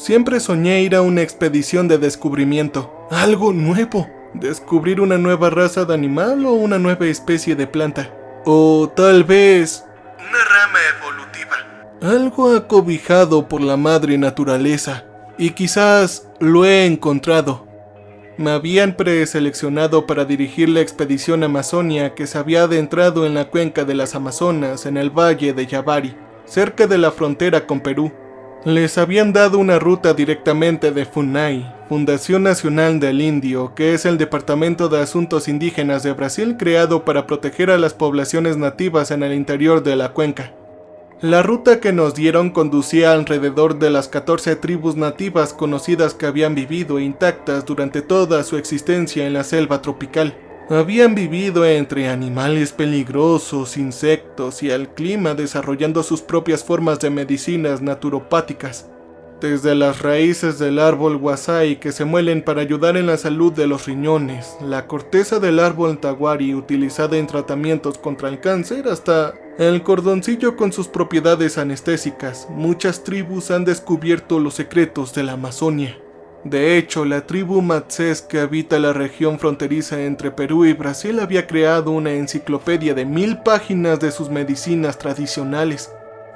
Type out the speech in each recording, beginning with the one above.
Siempre soñé ir a una expedición de descubrimiento, algo nuevo, descubrir una nueva raza de animal o una nueva especie de planta, o tal vez una rama evolutiva, algo acobijado por la madre naturaleza, y quizás lo he encontrado. Me habían preseleccionado para dirigir la expedición Amazonia que se había adentrado en la cuenca de las Amazonas en el valle de Yabari, cerca de la frontera con Perú. Les habían dado una ruta directamente de FUNAI, Fundación Nacional del Indio, que es el Departamento de Asuntos Indígenas de Brasil creado para proteger a las poblaciones nativas en el interior de la cuenca. La ruta que nos dieron conducía alrededor de las 14 tribus nativas conocidas que habían vivido intactas durante toda su existencia en la selva tropical. Habían vivido entre animales peligrosos, insectos y el clima, desarrollando sus propias formas de medicinas naturopáticas. Desde las raíces del árbol huasai que se muelen para ayudar en la salud de los riñones, la corteza del árbol tawari utilizada en tratamientos contra el cáncer, hasta el cordoncillo con sus propiedades anestésicas, muchas tribus han descubierto los secretos de la Amazonia. De hecho, la tribu Matsés que habita la región fronteriza entre Perú y Brasil había creado una enciclopedia de 1000 páginas de sus medicinas tradicionales.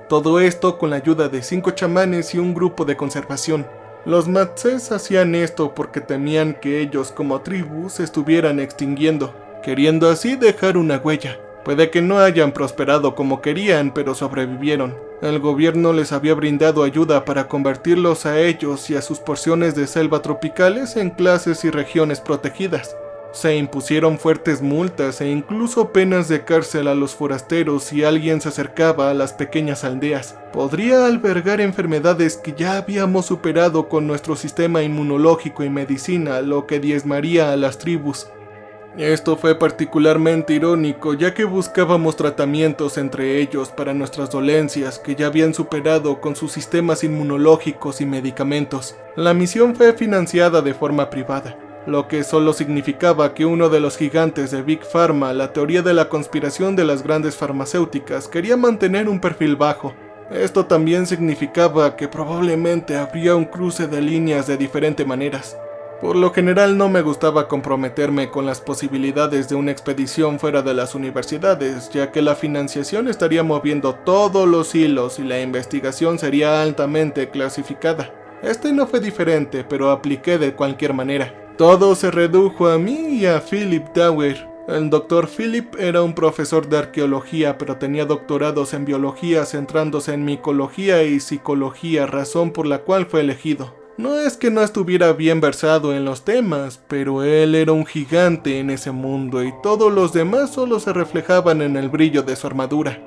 Todo esto con la ayuda de 5 chamanes y un grupo de conservación. Los Matsés hacían esto porque temían que ellos como tribu se estuvieran extinguiendo, queriendo así dejar una huella. Puede que no hayan prosperado como querían, pero sobrevivieron. El gobierno les había brindado ayuda para convertirlos a ellos y a sus porciones de selva tropicales en clases y regiones protegidas. Se impusieron fuertes multas e incluso penas de cárcel a los forasteros si alguien se acercaba a las pequeñas aldeas. Podría albergar enfermedades que ya habíamos superado con nuestro sistema inmunológico y medicina, lo que diezmaría a las tribus. Esto fue particularmente irónico, ya que buscábamos tratamientos entre ellos para nuestras dolencias que ya habían superado con sus sistemas inmunológicos y medicamentos. La misión fue financiada de forma privada, lo que solo significaba que uno de los gigantes de Big Pharma, la teoría de la conspiración de las grandes farmacéuticas, quería mantener un perfil bajo. Esto también significaba que probablemente habría un cruce de líneas de diferentes maneras. Por lo general no me gustaba comprometerme con las posibilidades de una expedición fuera de las universidades, ya que la financiación estaría moviendo todos los hilos y la investigación sería altamente clasificada. Este no fue diferente, pero apliqué de cualquier manera. Todo se redujo a mí y a Philip Dauer. El Dr. Philip era un profesor de arqueología, pero tenía doctorados en biología centrándose en micología y psicología, razón por la cual fue elegido. No es que no estuviera bien versado en los temas, pero él era un gigante en ese mundo y todos los demás solo se reflejaban en el brillo de su armadura.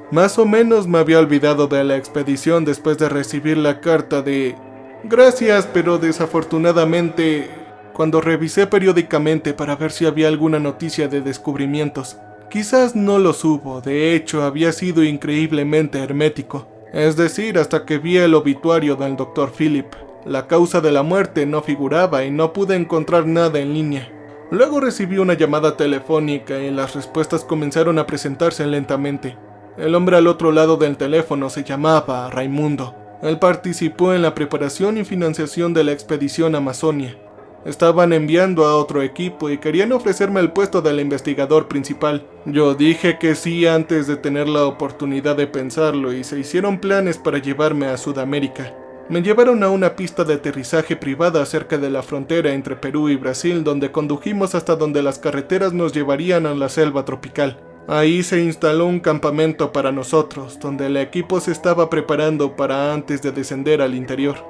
Más o menos me había olvidado de la expedición después de recibir la carta de "Gracias, pero desafortunadamente", cuando revisé periódicamente para ver si había alguna noticia de descubrimientos. Quizás no los hubo, de hecho había sido increíblemente hermético. Es decir, hasta que vi el obituario del Dr. Philip. La causa de la muerte no figuraba y no pude encontrar nada en línea. Luego recibí una llamada telefónica y las respuestas comenzaron a presentarse lentamente. El hombre al otro lado del teléfono se llamaba Raimundo. Él participó en la preparación y financiación de la expedición Amazonia. Estaban enviando a otro equipo y querían ofrecerme el puesto del investigador principal. Yo dije que sí antes de tener la oportunidad de pensarlo y se hicieron planes para llevarme a Sudamérica. Me llevaron a una pista de aterrizaje privada cerca de la frontera entre Perú y Brasil, donde condujimos hasta donde las carreteras nos llevarían a la selva tropical. Ahí se instaló un campamento para nosotros, donde el equipo se estaba preparando para antes de descender al interior.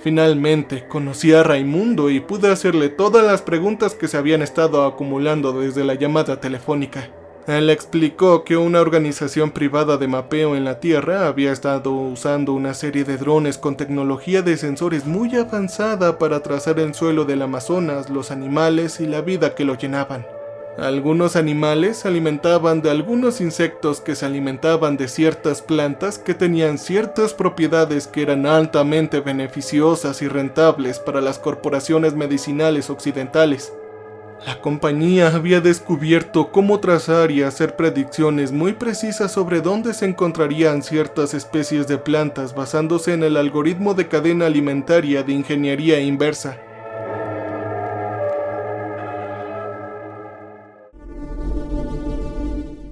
Finalmente, conocí a Raimundo y pude hacerle todas las preguntas que se habían estado acumulando desde la llamada telefónica. Él explicó que una organización privada de mapeo en la Tierra había estado usando una serie de drones con tecnología de sensores muy avanzada para trazar el suelo del Amazonas, los animales y la vida que lo llenaban. Algunos animales se alimentaban de algunos insectos que se alimentaban de ciertas plantas que tenían ciertas propiedades que eran altamente beneficiosas y rentables para las corporaciones medicinales occidentales. La compañía había descubierto cómo trazar y hacer predicciones muy precisas sobre dónde se encontrarían ciertas especies de plantas basándose en el algoritmo de cadena alimentaria de ingeniería inversa.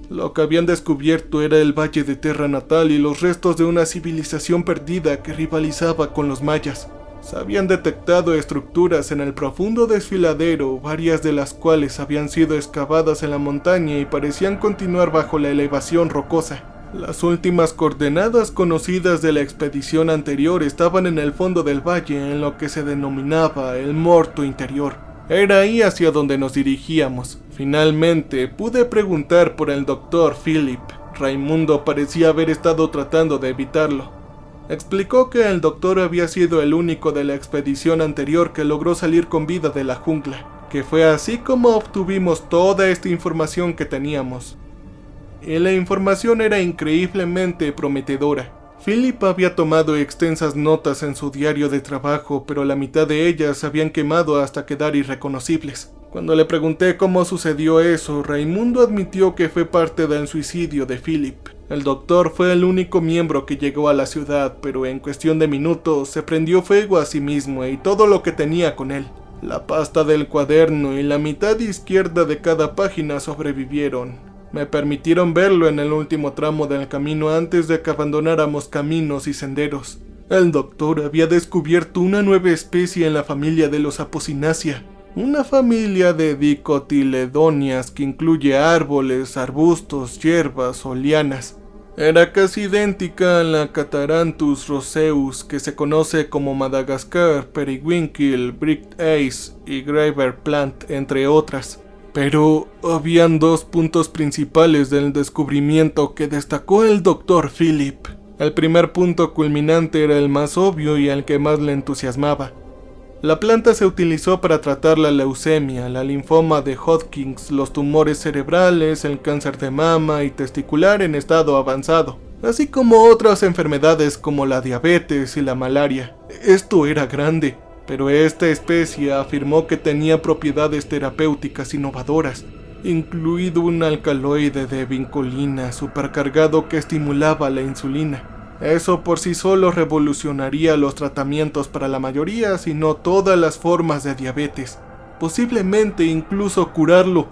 Lo que habían descubierto era el Valle de Terra Natal y los restos de una civilización perdida que rivalizaba con los mayas. Se habían detectado estructuras en el profundo desfiladero, varias de las cuales habían sido excavadas en la montaña y parecían continuar bajo la elevación rocosa. Las últimas coordenadas conocidas de la expedición anterior estaban en el fondo del valle, en lo que se denominaba el Morto Interior. Era ahí hacia donde nos dirigíamos. Finalmente, pude preguntar por el Dr. Philip. Raimundo parecía haber estado tratando de evitarlo. Explicó que el doctor había sido el único de la expedición anterior que logró salir con vida de la jungla, que fue así como obtuvimos toda esta información que teníamos. Y la información era increíblemente prometedora. Philip había tomado extensas notas en su diario de trabajo, pero la mitad de ellas se habían quemado hasta quedar irreconocibles. Cuando le pregunté cómo sucedió eso, Raimundo admitió que fue parte del suicidio de Philip. El doctor fue el único miembro que llegó a la ciudad, pero en cuestión de minutos se prendió fuego a sí mismo y todo lo que tenía con él. La pasta del cuaderno y la mitad izquierda de cada página sobrevivieron. Me permitieron verlo en el último tramo del camino antes de que abandonáramos caminos y senderos. El doctor había descubierto una nueva especie en la familia de los Apocynaceae. Una familia de dicotiledonias que incluye árboles, arbustos, hierbas o lianas. Era casi idéntica a la Catharanthus roseus, que se conoce como Madagascar, Periwinkle, Bricked Ace y Graver Plant, entre otras. Pero habían dos puntos principales del descubrimiento que destacó el Dr. Philip. El primer punto culminante era el más obvio y el que más le entusiasmaba. La planta se utilizó para tratar la leucemia, la linfoma de Hodgkin, los tumores cerebrales, el cáncer de mama y testicular en estado avanzado, así como otras enfermedades como la diabetes y la malaria. Esto era grande, pero esta especie afirmó que tenía propiedades terapéuticas innovadoras, incluido un alcaloide de vinculina supercargado que estimulaba la insulina. Eso por sí solo revolucionaría los tratamientos para la mayoría, si no todas las formas de diabetes, posiblemente incluso curarlo.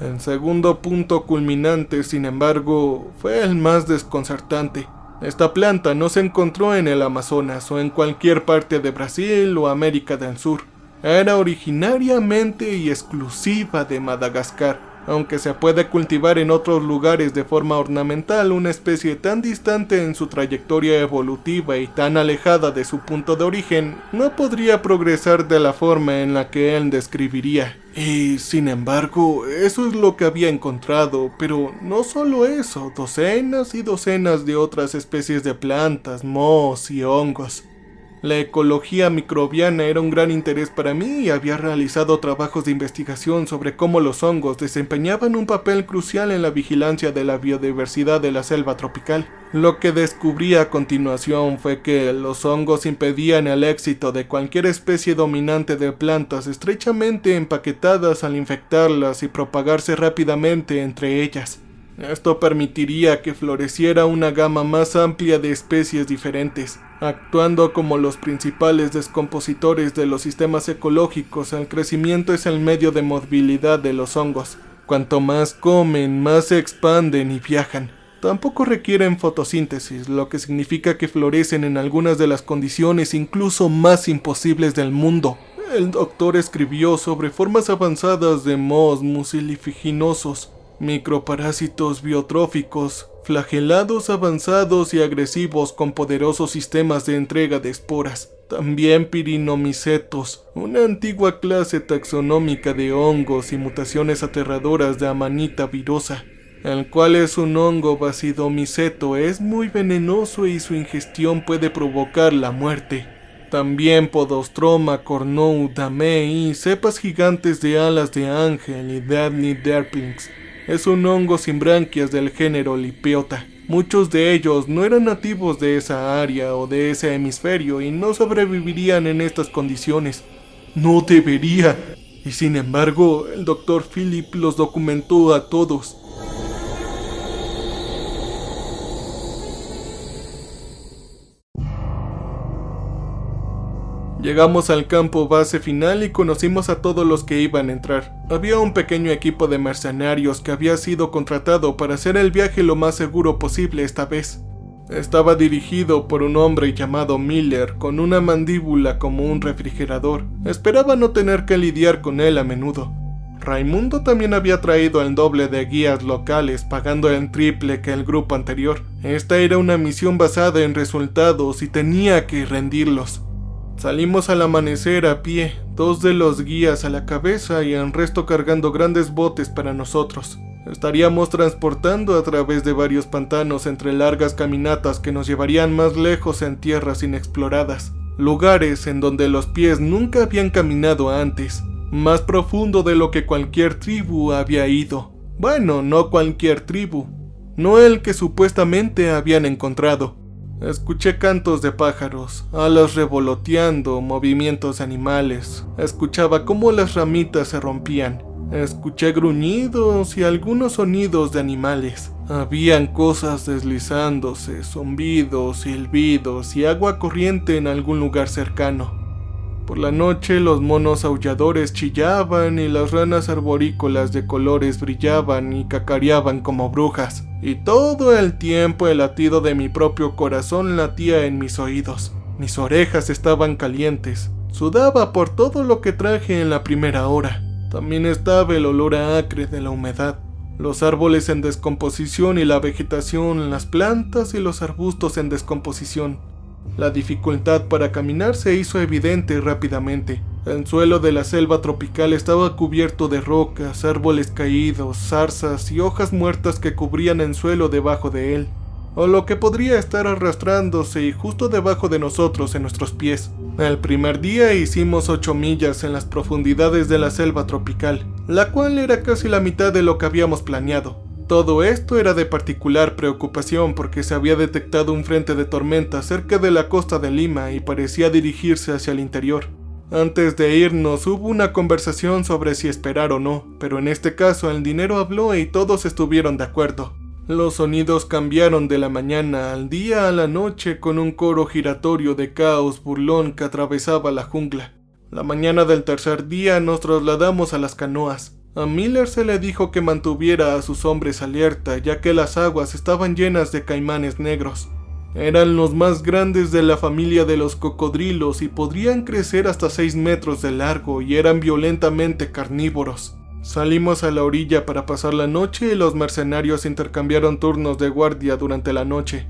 El segundo punto culminante, sin embargo, fue el más desconcertante. Esta planta no se encontró en el Amazonas o en cualquier parte de Brasil o América del Sur. Era originariamente y exclusiva de Madagascar. Aunque se puede cultivar en otros lugares de forma ornamental, una especie tan distante en su trayectoria evolutiva y tan alejada de su punto de origen, no podría progresar de la forma en la que él describiría. Y, sin embargo, eso es lo que había encontrado, pero no solo eso, docenas y docenas de otras especies de plantas, mohos y hongos. La ecología microbiana era un gran interés para mí y había realizado trabajos de investigación sobre cómo los hongos desempeñaban un papel crucial en la vigilancia de la biodiversidad de la selva tropical. Lo que descubrí a continuación fue que los hongos impedían el éxito de cualquier especie dominante de plantas estrechamente empaquetadas al infectarlas y propagarse rápidamente entre ellas. Esto permitiría que floreciera una gama más amplia de especies diferentes. Actuando como los principales descompositores de los sistemas ecológicos, el crecimiento es el medio de movilidad de los hongos. Cuanto más comen, más se expanden y viajan. Tampoco requieren fotosíntesis, lo que significa que florecen en algunas de las condiciones incluso más imposibles del mundo. El doctor escribió sobre formas avanzadas de mohos mucilifuginosos, microparásitos biotróficos, flagelados avanzados y agresivos con poderosos sistemas de entrega de esporas. También pirinomicetos, una antigua clase taxonómica de hongos y mutaciones aterradoras de Amanita virosa, el cual es un hongo basidomiceto, es muy venenoso y su ingestión puede provocar la muerte. También Podostroma cornou damei y cepas gigantes de alas de ángel y Dabney derpings. Es un hongo sin branquias del género Lipeota. Muchos de ellos no eran nativos de esa área o de ese hemisferio y no sobrevivirían en estas condiciones. No debería. Y sin embargo, el Dr. Philip los documentó a todos. Llegamos al campo base final y conocimos a todos los que iban a entrar. Había un pequeño equipo de mercenarios que había sido contratado para hacer el viaje lo más seguro posible esta vez. Estaba dirigido por un hombre llamado Miller, con una mandíbula como un refrigerador. Esperaba no tener que lidiar con él a menudo. Raimundo también había traído el doble de guías locales, pagando el triple que el grupo anterior. Esta era una misión basada en resultados y tenía que rendirlos. Salimos al amanecer a pie, 2 de los guías a la cabeza y el resto cargando grandes botes para nosotros. Estaríamos transportando a través de varios pantanos entre largas caminatas que nos llevarían más lejos en tierras inexploradas, lugares en donde los pies nunca habían caminado antes, más profundo de lo que cualquier tribu había ido. Bueno, no cualquier tribu, no el que supuestamente habían encontrado. Escuché cantos de pájaros, alas revoloteando, movimientos animales. Escuchaba cómo las ramitas se rompían. Escuché gruñidos y algunos sonidos de animales. Habían cosas deslizándose, zumbidos, silbidos y agua corriente en algún lugar cercano. Por la noche los monos aulladores chillaban y las ranas arborícolas de colores brillaban y cacareaban como brujas. Y todo el tiempo el latido de mi propio corazón latía en mis oídos. Mis orejas estaban calientes. Sudaba por todo lo que traje en la primera hora. También estaba el olor acre de la humedad. Los árboles en descomposición y la vegetación, las plantas y los arbustos en descomposición. La dificultad para caminar se hizo evidente rápidamente. El suelo de la selva tropical estaba cubierto de rocas, árboles caídos, zarzas y hojas muertas que cubrían el suelo debajo de él, o lo que podría estar arrastrándose y justo debajo de nosotros en nuestros pies. El primer día hicimos 8 millas en las profundidades de la selva tropical, la cual era casi la mitad de lo que habíamos planeado. Todo esto era de particular preocupación porque se había detectado un frente de tormenta cerca de la costa de Lima y parecía dirigirse hacia el interior. Antes de irnos hubo una conversación sobre si esperar o no, pero en este caso el dinero habló y todos estuvieron de acuerdo. Los sonidos cambiaron de la mañana al día a la noche con un coro giratorio de caos burlón que atravesaba la jungla. La mañana del tercer día nos trasladamos a las canoas. A Miller se le dijo que mantuviera a sus hombres alerta, ya que las aguas estaban llenas de caimanes negros. Eran los más grandes de la familia de los cocodrilos y podrían crecer hasta 6 metros de largo y eran violentamente carnívoros. Salimos a la orilla para pasar la noche y los mercenarios intercambiaron turnos de guardia durante la noche.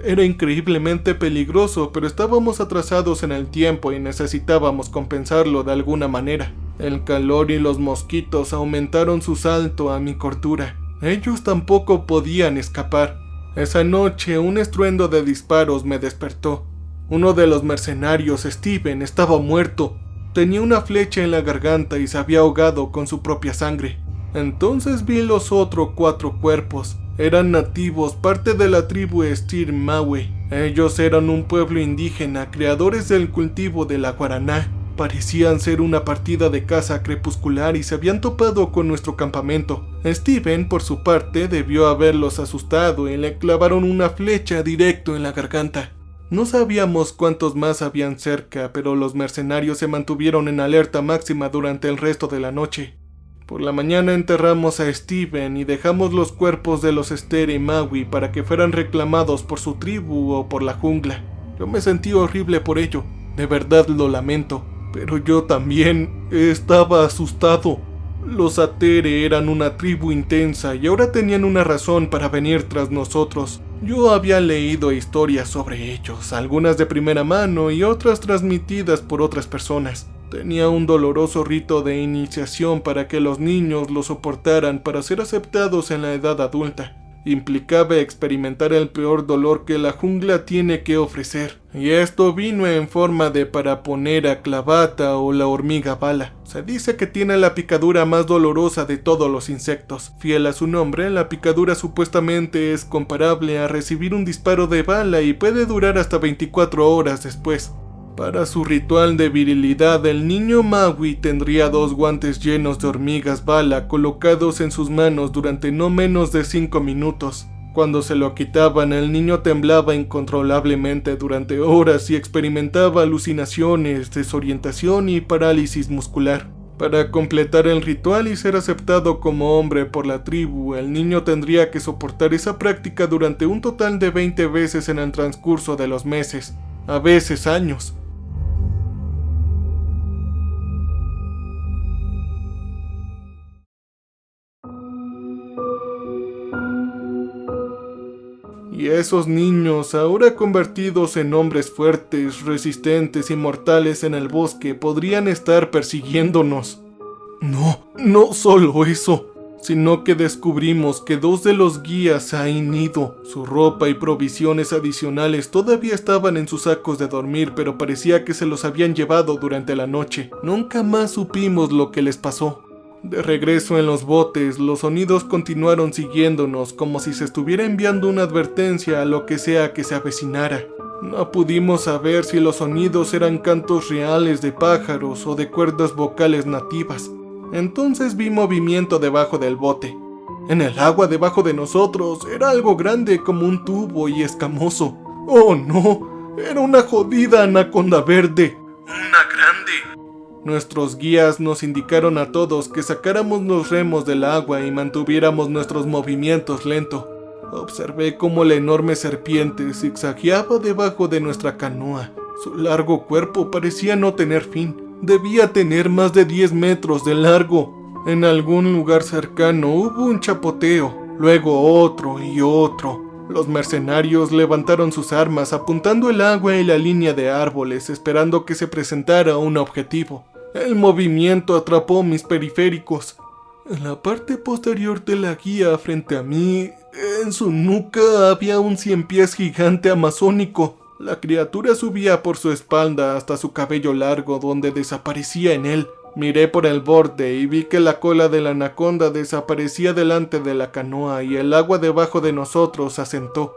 Era increíblemente peligroso, pero estábamos atrasados en el tiempo y necesitábamos compensarlo de alguna manera. El calor y los mosquitos aumentaron su salto a mi cordura. Ellos tampoco podían escapar. Esa noche un estruendo de disparos me despertó. Uno de los mercenarios, Steven, estaba muerto. Tenía una flecha en la garganta y se había ahogado con su propia sangre. Entonces vi los otros 4 cuerpos. Eran nativos, parte de la tribu Stirmawe. Ellos eran un pueblo indígena, creadores del cultivo de la guaraná. Parecían ser una partida de caza crepuscular y se habían topado con nuestro campamento. Steven, por su parte, debió haberlos asustado y le clavaron una flecha directo en la garganta. No sabíamos cuántos más habían cerca, pero los mercenarios se mantuvieron en alerta máxima durante el resto de la noche. Por la mañana enterramos a Steven y dejamos los cuerpos de los Stere y Maui para que fueran reclamados por su tribu o por la jungla. Yo me sentí horrible por ello, de verdad lo lamento. Pero yo también estaba asustado. Los Atere eran una tribu intensa y ahora tenían una razón para venir tras nosotros. Yo había leído historias sobre ellos, algunas de primera mano y otras transmitidas por otras personas. Tenía un doloroso rito de iniciación para que los niños lo soportaran para ser aceptados en la edad adulta. Implicaba experimentar el peor dolor que la jungla tiene que ofrecer. Y esto vino en forma de paraponera clavata o la hormiga bala. Se dice que tiene la picadura más dolorosa de todos los insectos. Fiel a su nombre, la picadura supuestamente es comparable a recibir un disparo de bala y puede durar hasta 24 horas después. Para su ritual de virilidad, el niño Maui tendría 2 guantes llenos de hormigas bala colocados en sus manos durante no menos de 5 minutos. Cuando se lo quitaban, el niño temblaba incontrolablemente durante horas y experimentaba alucinaciones, desorientación y parálisis muscular. Para completar el ritual y ser aceptado como hombre por la tribu, el niño tendría que soportar esa práctica durante un total de 20 veces en el transcurso de los meses, a veces años. Y esos niños, ahora convertidos en hombres fuertes, resistentes y mortales en el bosque, podrían estar persiguiéndonos. No solo eso, sino que descubrimos que 2 de los guías se han ido. Su ropa y provisiones adicionales todavía estaban en sus sacos de dormir, pero parecía que se los habían llevado durante la noche. Nunca más supimos lo que les pasó. De regreso en los botes, los sonidos continuaron siguiéndonos como si se estuviera enviando una advertencia a lo que sea que se avecinara. No pudimos saber si los sonidos eran cantos reales de pájaros o de cuerdas vocales nativas. Entonces vi movimiento debajo del bote. En el agua debajo de nosotros era algo grande como un tubo y escamoso. ¡Oh no! Era una jodida anaconda verde. ¡Una grande! Nuestros guías nos indicaron a todos que sacáramos los remos del agua y mantuviéramos nuestros movimientos lento. Observé cómo la enorme serpiente zigzagueaba debajo de nuestra canoa. Su largo cuerpo parecía no tener fin. Debía tener más de 10 metros de largo. En algún lugar cercano hubo un chapoteo, luego otro y otro. Los mercenarios levantaron sus armas apuntando el agua y la línea de árboles, esperando que se presentara un objetivo. El movimiento atrapó mis periféricos. En la parte posterior de la guía, frente a mí, en su nuca había un 100 pies gigante amazónico. La criatura subía por su espalda hasta su cabello largo, donde desaparecía en él. Miré por el borde y vi que la cola de la anaconda desaparecía delante de la canoa y el agua debajo de nosotros asentó.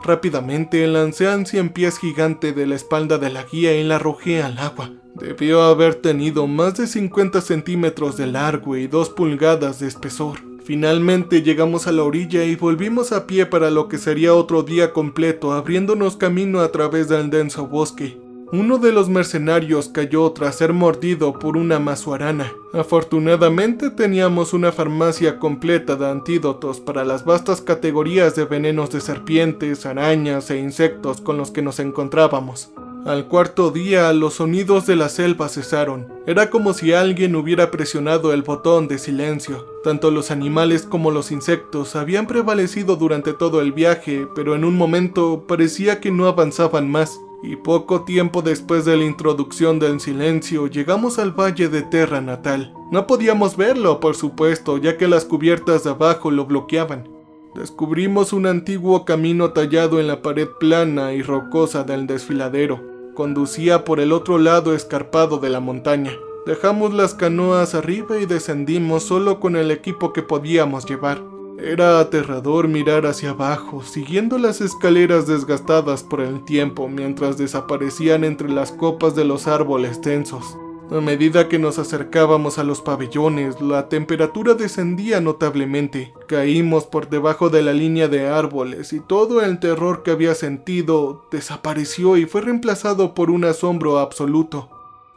Rápidamente lancé al 100 pies gigante de la espalda de la guía y la arrojé al agua. Debió haber tenido más de 50 centímetros de largo y 2 pulgadas de espesor. Finalmente llegamos a la orilla y volvimos a pie para lo que sería otro día completo, abriéndonos camino a través del denso bosque. Uno de los mercenarios cayó tras ser mordido por una mazuarana. Afortunadamente teníamos una farmacia completa de antídotos para las vastas categorías de venenos de serpientes, arañas e insectos con los que nos encontrábamos. Al 4.º día, los sonidos de la selva cesaron. Era como si alguien hubiera presionado el botón de silencio. Tanto los animales como los insectos habían prevalecido durante todo el viaje, pero en un momento parecía que no avanzaban más. Y poco tiempo después de la introducción del silencio, llegamos al valle de Terra Natal. No podíamos verlo, por supuesto, ya que las cubiertas de abajo lo bloqueaban. Descubrimos un antiguo camino tallado en la pared plana y rocosa del desfiladero. Conducía por el otro lado escarpado de la montaña. Dejamos las canoas arriba y descendimos solo con el equipo que podíamos llevar. Era aterrador mirar hacia abajo, siguiendo las escaleras desgastadas por el tiempo mientras desaparecían entre las copas de los árboles densos. A medida que nos acercábamos a los pabellones, la temperatura descendía notablemente. Caímos por debajo de la línea de árboles y todo el terror que había sentido desapareció y fue reemplazado por un asombro absoluto.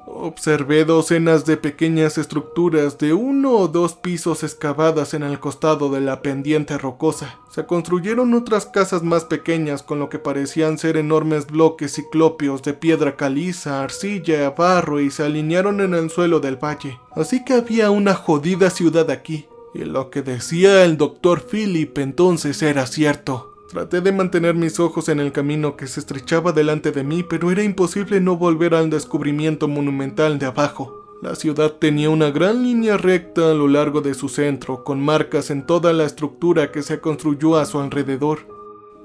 Observé docenas de pequeñas estructuras de 1 o 2 pisos excavadas en el costado de la pendiente rocosa. Se construyeron otras casas más pequeñas con lo que parecían ser enormes bloques ciclópeos de piedra caliza, arcilla, barro y se alinearon en el suelo del valle. Así que había una jodida ciudad aquí. Y lo que decía el Dr. Philip entonces era cierto. Traté de mantener mis ojos en el camino que se estrechaba delante de mí, pero era imposible no volver al descubrimiento monumental de abajo. La ciudad tenía una gran línea recta a lo largo de su centro, con marcas en toda la estructura que se construyó a su alrededor.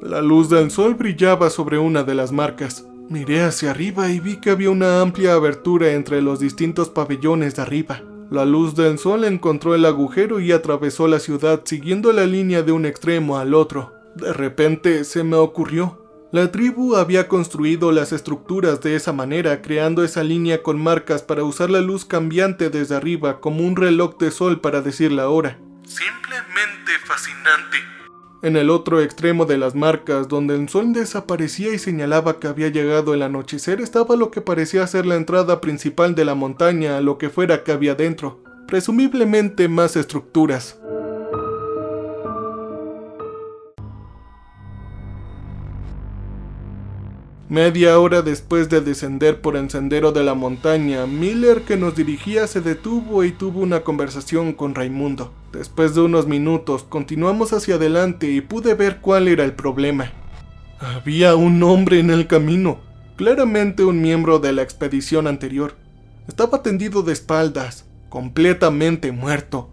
La luz del sol brillaba sobre una de las marcas. Miré hacia arriba y vi que había una amplia abertura entre los distintos pabellones de arriba. La luz del sol encontró el agujero y atravesó la ciudad siguiendo la línea de un extremo al otro. De repente se me ocurrió, La tribu había construido las estructuras de esa manera, creando esa línea con marcas para usar la luz cambiante desde arriba como un reloj de sol para decir la hora. Simplemente fascinante. En el otro extremo de las marcas, donde el sol desaparecía y señalaba que había llegado el anochecer, estaba lo que parecía ser la entrada principal de la montaña a lo que fuera que había dentro, presumiblemente más estructuras. Media hora después de descender por el sendero de la montaña, Miller, que nos dirigía, se detuvo y tuvo una conversación con Raimundo. Después de unos minutos, continuamos hacia adelante y pude ver cuál era el problema. Había un hombre en el camino, claramente un miembro de la expedición anterior. Estaba tendido de espaldas, completamente muerto.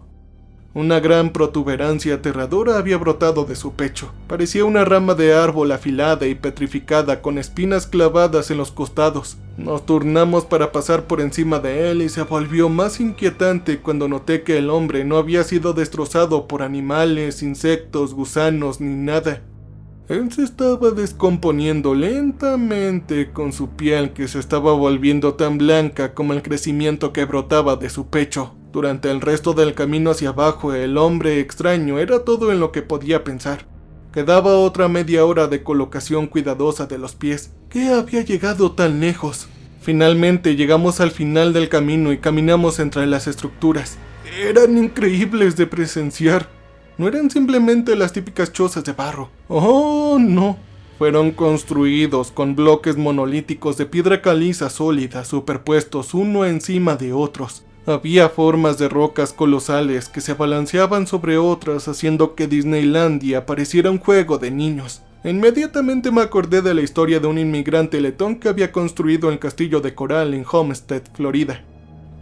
Una gran protuberancia aterradora había brotado de su pecho. Parecía una rama de árbol afilada y petrificada con espinas clavadas en los costados. Nos turnamos para pasar por encima de él y se volvió más inquietante cuando noté que el hombre no había sido destrozado por animales, insectos, gusanos ni nada. Él se estaba descomponiendo lentamente con su piel que se estaba volviendo tan blanca como el crecimiento que brotaba de su pecho. Durante el resto del camino hacia abajo, el hombre extraño era todo en lo que podía pensar. Quedaba otra media hora de colocación cuidadosa de los pies. ¿Qué había llegado tan lejos? Finalmente llegamos al final del camino y caminamos entre las estructuras. Eran increíbles de presenciar. No eran simplemente las típicas chozas de barro. ¡Oh, no! Fueron construidos con bloques monolíticos de piedra caliza sólida superpuestos uno encima de otros. Había formas de rocas colosales que se balanceaban sobre otras, haciendo que Disneylandia pareciera un juego de niños. Inmediatamente me acordé de la historia de un inmigrante letón que había construido el castillo de coral en Homestead, Florida.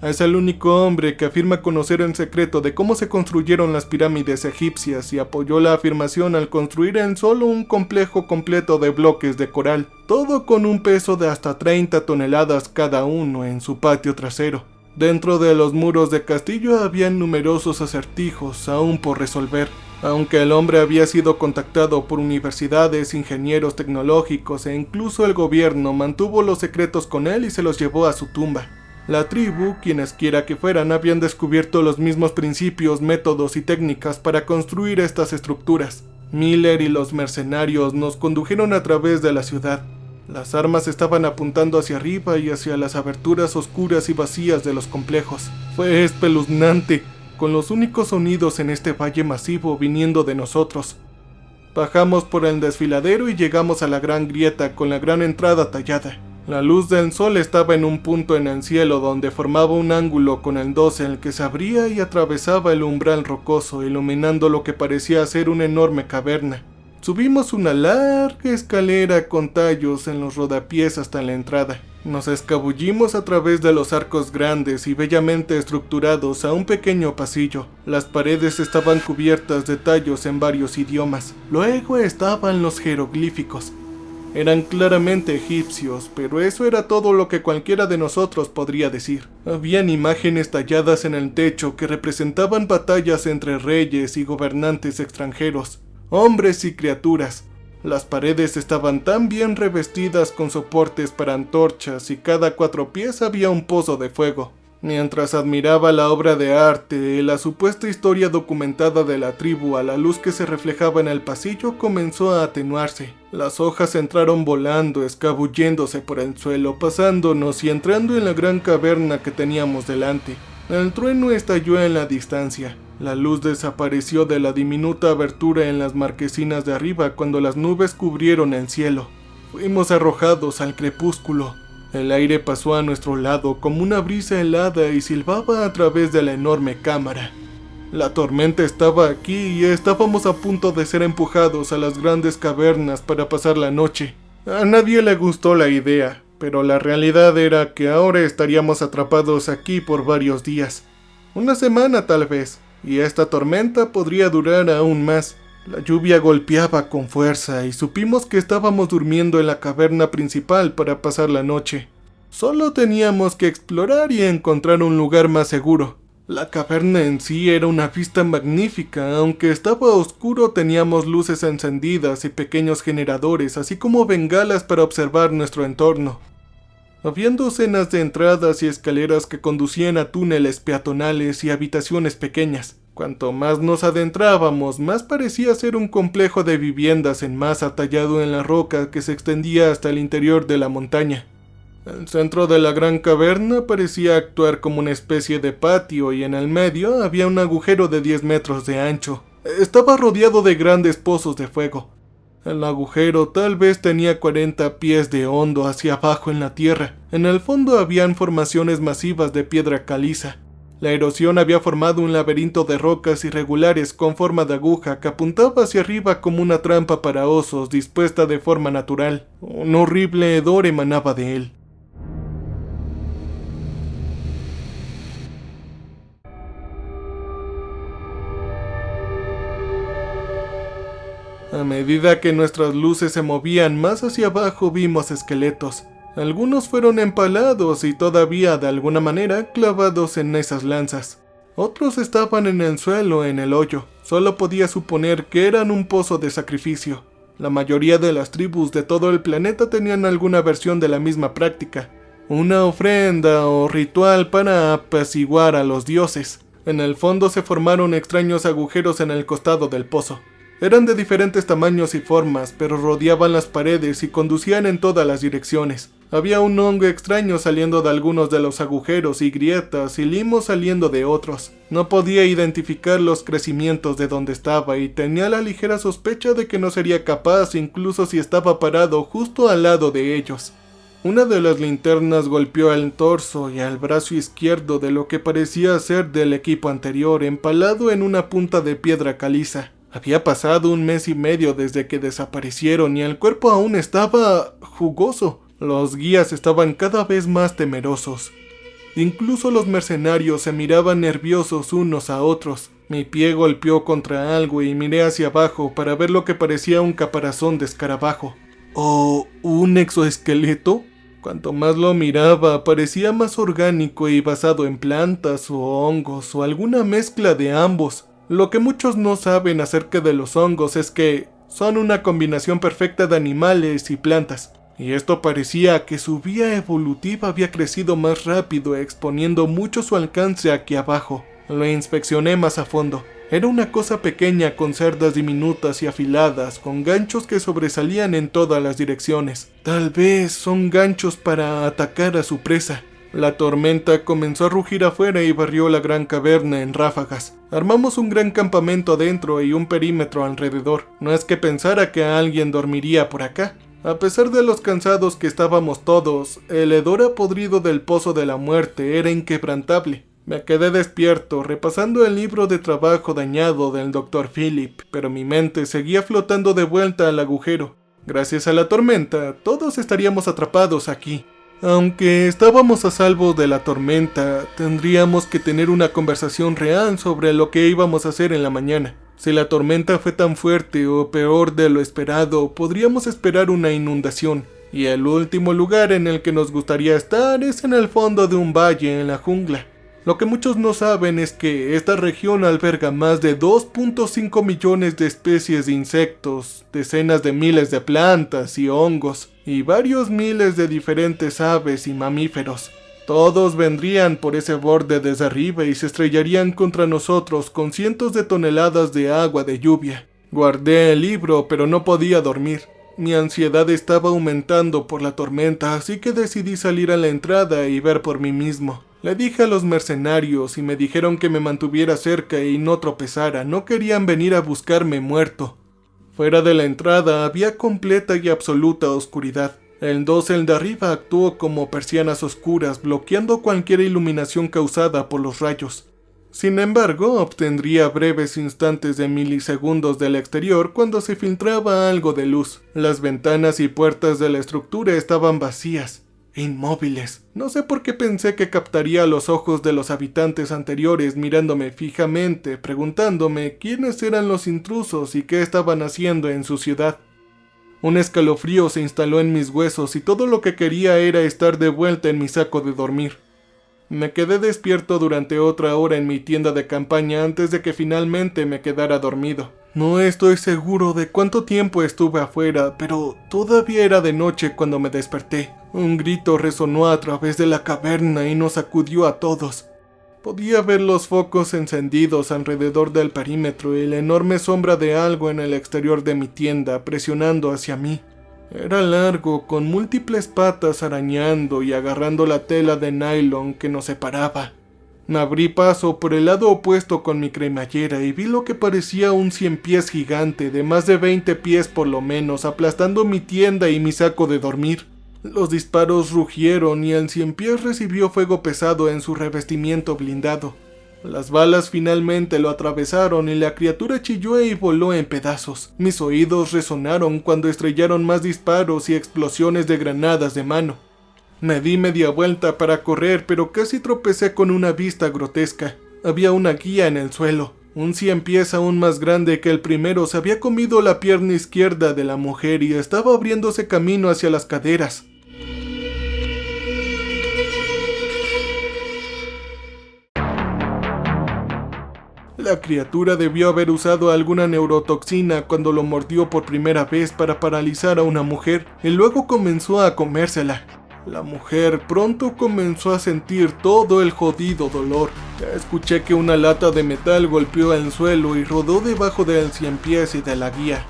Es el único hombre que afirma conocer el secreto de cómo se construyeron las pirámides egipcias y apoyó la afirmación al construir en solo un complejo completo de bloques de coral, todo con un peso de hasta 30 toneladas cada uno en su patio trasero. Dentro de los muros del castillo había numerosos acertijos aún por resolver. Aunque el hombre había sido contactado por universidades, ingenieros tecnológicos e incluso el gobierno mantuvo los secretos con él y se los llevó a su tumba. La tribu, quienes quiera que fueran, habían descubierto los mismos principios, métodos y técnicas para construir estas estructuras. Miller y los mercenarios nos condujeron a través de la ciudad. Las armas estaban apuntando hacia arriba y hacia las aberturas oscuras y vacías de los complejos. Fue espeluznante, con los únicos sonidos en este valle masivo viniendo de nosotros. Bajamos por el desfiladero y llegamos a la gran grieta con la gran entrada tallada. La luz del sol estaba en un punto en el cielo donde formaba un ángulo con el dosel que se abría y atravesaba el umbral rocoso, iluminando lo que parecía ser una enorme caverna. Subimos una larga escalera con tallos en los rodapiés hasta la entrada. Nos escabullimos a través de los arcos grandes y bellamente estructurados a un pequeño pasillo. Las paredes estaban cubiertas de tallos en varios idiomas. Luego estaban los jeroglíficos. Eran claramente egipcios, pero eso era todo lo que cualquiera de nosotros podría decir. Habían imágenes talladas en el techo que representaban batallas entre reyes y gobernantes extranjeros, hombres y criaturas. Las paredes estaban tan bien revestidas con soportes para antorchas y cada 4 pies había un pozo de fuego. Mientras admiraba la obra de arte y la supuesta historia documentada de la tribu a la luz que se reflejaba en el pasillo comenzó a atenuarse. Las hojas entraron volando, escabulléndose por el suelo, pasándonos y entrando en la gran caverna que teníamos delante. El trueno estalló en la distancia. La luz desapareció de la diminuta abertura en las marquesinas de arriba cuando las nubes cubrieron el cielo. Fuimos arrojados al crepúsculo. El aire pasó a nuestro lado como una brisa helada y silbaba a través de la enorme cámara. La tormenta estaba aquí y estábamos a punto de ser empujados a las grandes cavernas para pasar la noche. A nadie le gustó la idea, pero la realidad era que ahora estaríamos atrapados aquí por varios días. Una semana tal vez, y esta tormenta podría durar aún más. La lluvia golpeaba con fuerza y supimos que estábamos durmiendo en la caverna principal para pasar la noche. Solo teníamos que explorar y encontrar un lugar más seguro. La caverna en sí era una vista magnífica, aunque estaba oscuro teníamos luces encendidas y pequeños generadores, así como bengalas para observar nuestro entorno. Habían docenas de entradas y escaleras que conducían a túneles peatonales y habitaciones pequeñas. Cuanto más nos adentrábamos, más parecía ser un complejo de viviendas en masa tallado en la roca que se extendía hasta el interior de la montaña. El centro de la gran caverna parecía actuar como una especie de patio y en el medio había un agujero de 10 metros de ancho. Estaba rodeado de grandes pozos de fuego. El agujero tal vez tenía 40 pies de hondo hacia abajo en la tierra. En el fondo habían formaciones masivas de piedra caliza. La erosión había formado un laberinto de rocas irregulares con forma de aguja que apuntaba hacia arriba como una trampa para osos dispuesta de forma natural. Un horrible hedor emanaba de él. A medida que nuestras luces se movían más hacia abajo vimos esqueletos. Algunos fueron empalados y todavía de alguna manera clavados en esas lanzas. Otros estaban en el suelo en el hoyo. Solo podía suponer que eran un pozo de sacrificio. La mayoría de las tribus de todo el planeta tenían alguna versión de la misma práctica. Una ofrenda o ritual para apaciguar a los dioses. En el fondo se formaron extraños agujeros en el costado del pozo. Eran de diferentes tamaños y formas, pero rodeaban las paredes y conducían en todas las direcciones. Había un hongo extraño saliendo de algunos de los agujeros y grietas y limos saliendo de otros. No podía identificar los crecimientos de donde estaba y tenía la ligera sospecha de que no sería capaz incluso si estaba parado justo al lado de ellos. Una de las linternas golpeó al torso y al brazo izquierdo de lo que parecía ser del equipo anterior, empalado en una punta de piedra caliza. Había pasado 1 mes y medio desde que desaparecieron y el cuerpo aún estaba jugoso. Los guías estaban cada vez más temerosos. Incluso los mercenarios se miraban nerviosos unos a otros. Mi pie golpeó contra algo y miré hacia abajo para ver lo que parecía un caparazón de escarabajo. ¿O un exoesqueleto? Cuanto más lo miraba, parecía más orgánico y basado en plantas o hongos o alguna mezcla de ambos. Lo que muchos no saben acerca de los hongos es que son una combinación perfecta de animales y plantas. Y esto parecía que su vía evolutiva había crecido más rápido, exponiendo mucho su alcance aquí abajo. Lo inspeccioné más a fondo. Era una cosa pequeña con cerdas diminutas y afiladas, con ganchos que sobresalían en todas las direcciones. Tal vez son ganchos para atacar a su presa. La tormenta comenzó a rugir afuera y barrió la gran caverna en ráfagas. Armamos un gran campamento adentro y un perímetro alrededor. No es que pensara que alguien dormiría por acá. A pesar de los cansados que estábamos todos, el hedor podrido del pozo de la muerte era inquebrantable. Me quedé despierto, repasando el libro de trabajo dañado del Dr. Philip, pero mi mente seguía flotando de vuelta al agujero. Gracias a la tormenta, todos estaríamos atrapados aquí. Aunque estábamos a salvo de la tormenta, tendríamos que tener una conversación real sobre lo que íbamos a hacer en la mañana. Si la tormenta fue tan fuerte o peor de lo esperado, podríamos esperar una inundación. Y el último lugar en el que nos gustaría estar es en el fondo de un valle en la jungla. Lo que muchos no saben es que esta región alberga más de 2.5 millones de especies de insectos, decenas de miles de plantas y hongos, y varios miles de diferentes aves y mamíferos. Todos vendrían por ese borde desde arriba y se estrellarían contra nosotros con cientos de toneladas de agua de lluvia. Guardé el libro, pero no podía dormir. Mi ansiedad estaba aumentando por la tormenta, así que decidí salir a la entrada y ver por mí mismo. Le dije a los mercenarios y me dijeron que me mantuviera cerca y no tropezara, no querían venir a buscarme muerto. Fuera de la entrada había completa y absoluta oscuridad. El dosel de arriba actuó como persianas oscuras, bloqueando cualquier iluminación causada por los rayos. Sin embargo, obtendría breves instantes de milisegundos del exterior cuando se filtraba algo de luz. Las ventanas y puertas de la estructura estaban vacías. Inmóviles. No sé por qué pensé que captaría los ojos de los habitantes anteriores mirándome fijamente, preguntándome quiénes eran los intrusos y qué estaban haciendo en su ciudad. Un escalofrío se instaló en mis huesos y todo lo que quería era estar de vuelta en mi saco de dormir. Me quedé despierto durante otra hora en mi tienda de campaña antes de que finalmente me quedara dormido. No estoy seguro de cuánto tiempo estuve afuera, pero todavía era de noche cuando me desperté. Un grito resonó a través de la caverna y nos sacudió a todos. Podía ver los focos encendidos alrededor del perímetro y la enorme sombra de algo en el exterior de mi tienda presionando hacia mí. Era largo, con múltiples patas arañando y agarrando la tela de nylon que nos separaba. Me abrí paso por el lado opuesto con mi cremallera y vi lo que parecía un 100 pies gigante de más de 20 pies por lo menos, aplastando mi tienda y mi saco de dormir. Los disparos rugieron y el 100 pies recibió fuego pesado en su revestimiento blindado. Las balas finalmente lo atravesaron y la criatura chilló y voló en pedazos. Mis oídos resonaron cuando estrellaron más disparos y explosiones de granadas de mano. Me di media vuelta para correr, pero casi tropecé con una vista grotesca. Había una guía en el suelo. Un 100 pies aún más grande que el primero se había comido la pierna izquierda de la mujer y estaba abriéndose camino hacia las caderas. La criatura debió haber usado alguna neurotoxina cuando lo mordió por primera vez para paralizar a una mujer y luego comenzó a comérsela. La mujer pronto comenzó a sentir todo el jodido dolor. Escuché que una lata de metal golpeó el suelo y rodó debajo del 100 pies y de la guía.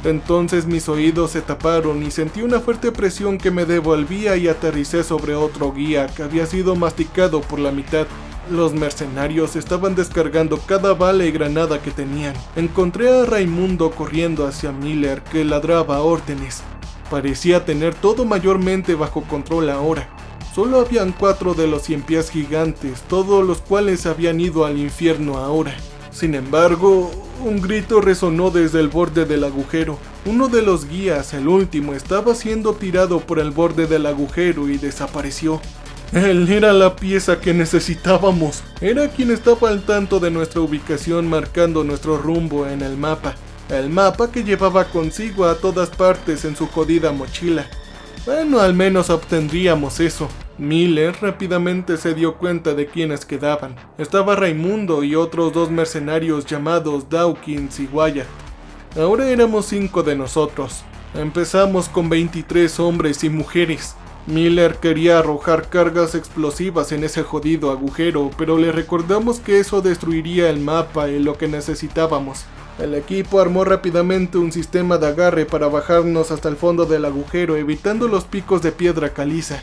Entonces mis oídos se taparon y sentí una fuerte presión que me devolvía y aterricé sobre otro guía que había sido masticado por la mitad. Los mercenarios estaban descargando cada bala y granada que tenían. Encontré a Raimundo corriendo hacia Miller, que ladraba órdenes. Parecía tener todo mayormente bajo control ahora. Solo habían 4 de los 100 pies gigantes, todos los cuales habían ido al infierno ahora. Sin embargo, un grito resonó desde el borde del agujero. Uno de los guías, el último, estaba siendo tirado por el borde del agujero y desapareció. Él era la pieza que necesitábamos. Era quien estaba al tanto de nuestra ubicación marcando nuestro rumbo en el mapa. El mapa que llevaba consigo a todas partes en su jodida mochila. Bueno, al menos obtendríamos eso. Miller rápidamente se dio cuenta de quiénes quedaban. Estaba Raimundo y otros 2 mercenarios llamados Dawkins y Wyatt. Ahora éramos 5 de nosotros. Empezamos con 23 hombres y mujeres. Miller quería arrojar cargas explosivas en ese jodido agujero, pero le recordamos que eso destruiría el mapa y lo que necesitábamos. El equipo armó rápidamente un sistema de agarre para bajarnos hasta el fondo del agujero, evitando los picos de piedra caliza.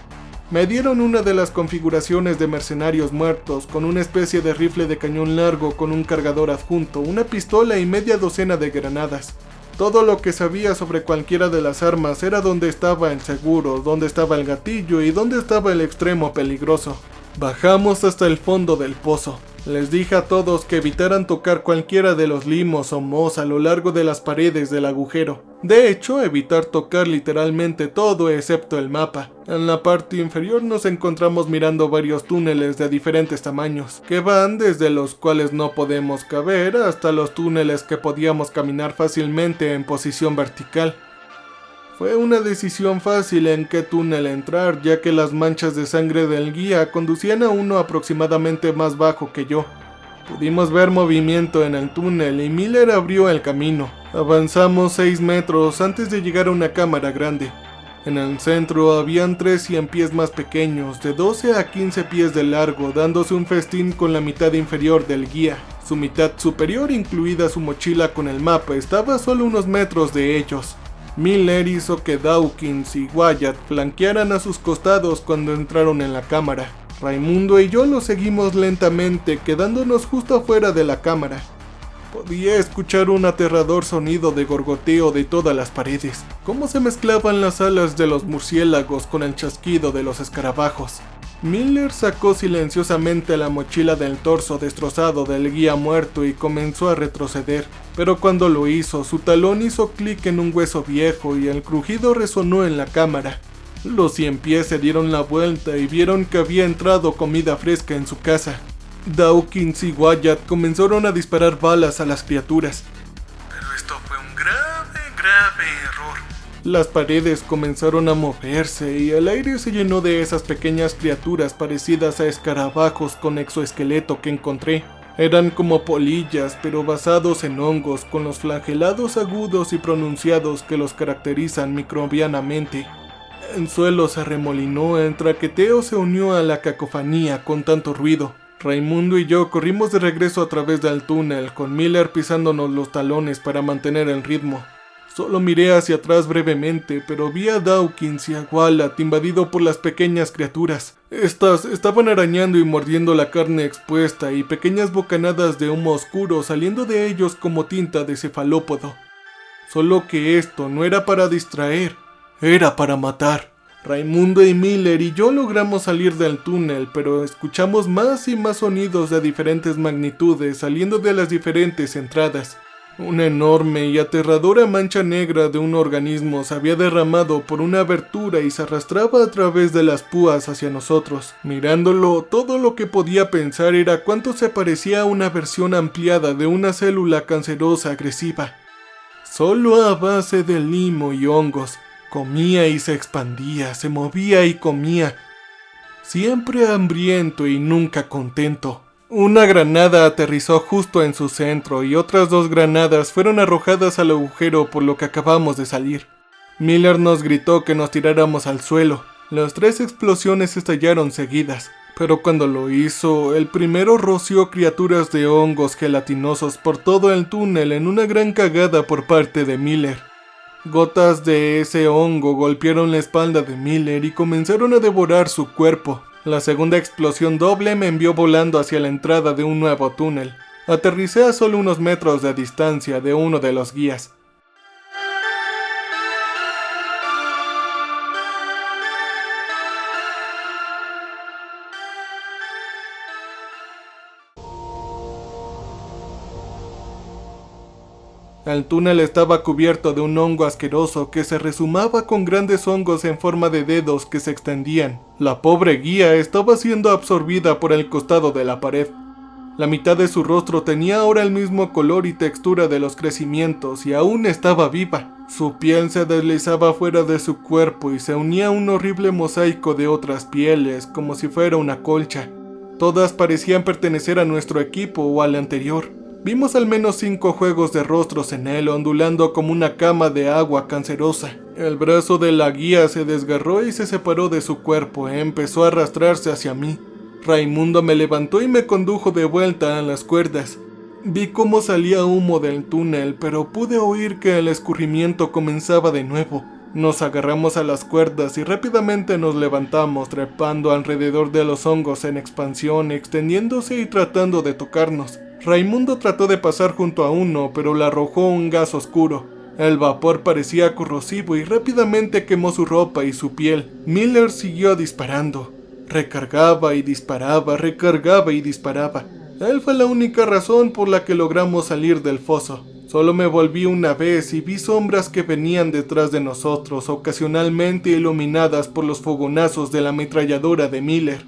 Me dieron una de las configuraciones de mercenarios muertos, con una especie de rifle de cañón largo con un cargador adjunto, una pistola y media docena de granadas. Todo lo que sabía sobre cualquiera de las armas era dónde estaba el seguro, dónde estaba el gatillo y dónde estaba el extremo peligroso. Bajamos hasta el fondo del pozo. Les dije a todos que evitaran tocar cualquiera de los limos o mohos a lo largo de las paredes del agujero. De hecho, evitar tocar literalmente todo excepto el mapa. En la parte inferior nos encontramos mirando varios túneles de diferentes tamaños, que van desde los cuales no podemos caber hasta los túneles que podíamos caminar fácilmente en posición vertical. Fue una decisión fácil en qué túnel entrar, ya que las manchas de sangre del guía conducían a uno aproximadamente más bajo que yo. Pudimos ver movimiento en el túnel y Miller abrió el camino. Avanzamos 6 metros antes de llegar a una cámara grande. En el centro habían 3 100 pies más pequeños, de 12 a 15 pies de largo, dándose un festín con la mitad inferior del guía. Su mitad superior, incluida su mochila con el mapa, estaba a solo unos metros de ellos. Miller hizo que Dawkins y Wyatt flanquearan a sus costados cuando entraron en la cámara. Raimundo y yo lo seguimos lentamente, quedándonos justo afuera de la cámara. Podía escuchar un aterrador sonido de gorgoteo de todas las paredes, cómo se mezclaban las alas de los murciélagos con el chasquido de los escarabajos. Miller sacó silenciosamente la mochila del torso destrozado del guía muerto y comenzó a retroceder, pero cuando lo hizo, su talón hizo clic en un hueso viejo y el crujido resonó en la cámara. Los 100 pies se dieron la vuelta y vieron que había entrado comida fresca en su casa. Dawkins y Wyatt comenzaron a disparar balas a las criaturas. Pero esto fue un grave error. Las paredes comenzaron a moverse y el aire se llenó de esas pequeñas criaturas parecidas a escarabajos con exoesqueleto que encontré. Eran como polillas, pero basados en hongos, con los flagelados agudos y pronunciados que los caracterizan microbianamente. El suelo se arremolinó, el traqueteo se unió a la cacofonía con tanto ruido. Raimundo y yo corrimos de regreso a través del túnel, con Miller pisándonos los talones para mantener el ritmo. Solo miré hacia atrás brevemente, pero vi a Dawkins y a Wallat invadido por las pequeñas criaturas. Estas estaban arañando y mordiendo la carne expuesta y pequeñas bocanadas de humo oscuro saliendo de ellos como tinta de cefalópodo. Solo que esto no era para distraer, era para matar. Raimundo y Miller y yo logramos salir del túnel, pero escuchamos más y más sonidos de diferentes magnitudes saliendo de las diferentes entradas. Una enorme y aterradora mancha negra de un organismo se había derramado por una abertura y se arrastraba a través de las púas hacia nosotros. Mirándolo, todo lo que podía pensar era cuánto se parecía a una versión ampliada de una célula cancerosa agresiva. Solo a base de limo y hongos, comía y se expandía, se movía y comía, siempre hambriento y nunca contento. Una granada aterrizó justo en su centro y otras 2 granadas fueron arrojadas al agujero por lo que acabamos de salir. Miller nos gritó que nos tiráramos al suelo. Las 3 explosiones estallaron seguidas, pero cuando lo hizo, el primero roció criaturas de hongos gelatinosos por todo el túnel en una gran cagada por parte de Miller. Gotas de ese hongo golpearon la espalda de Miller y comenzaron a devorar su cuerpo. La segunda explosión doble me envió volando hacia la entrada de un nuevo túnel. Aterricé a solo unos metros de distancia de uno de los guías. El túnel estaba cubierto de un hongo asqueroso que se rezumaba con grandes hongos en forma de dedos que se extendían. La pobre guía estaba siendo absorbida por el costado de la pared. La mitad de su rostro tenía ahora el mismo color y textura de los crecimientos y aún estaba viva. Su piel se deslizaba fuera de su cuerpo y se unía a un horrible mosaico de otras pieles, como si fuera una colcha. Todas parecían pertenecer a nuestro equipo o al anterior. Vimos al menos 5 juegos de rostros en él, ondulando como una cama de agua cancerosa. El brazo de la guía se desgarró y se separó de su cuerpo e empezó a arrastrarse hacia mí. Raimundo me levantó y me condujo de vuelta a las cuerdas. Vi cómo salía humo del túnel, pero pude oír que el escurrimiento comenzaba de nuevo. Nos agarramos a las cuerdas y rápidamente nos levantamos, trepando alrededor de los hongos en expansión, extendiéndose y tratando de tocarnos. Raimundo trató de pasar junto a uno, pero le arrojó un gas oscuro. El vapor parecía corrosivo y rápidamente quemó su ropa y su piel. Miller siguió disparando. Recargaba y disparaba, recargaba y disparaba. Él fue la única razón por la que logramos salir del foso. Solo me volví una vez y vi sombras que venían detrás de nosotros, ocasionalmente iluminadas por los fogonazos de la ametralladora de Miller.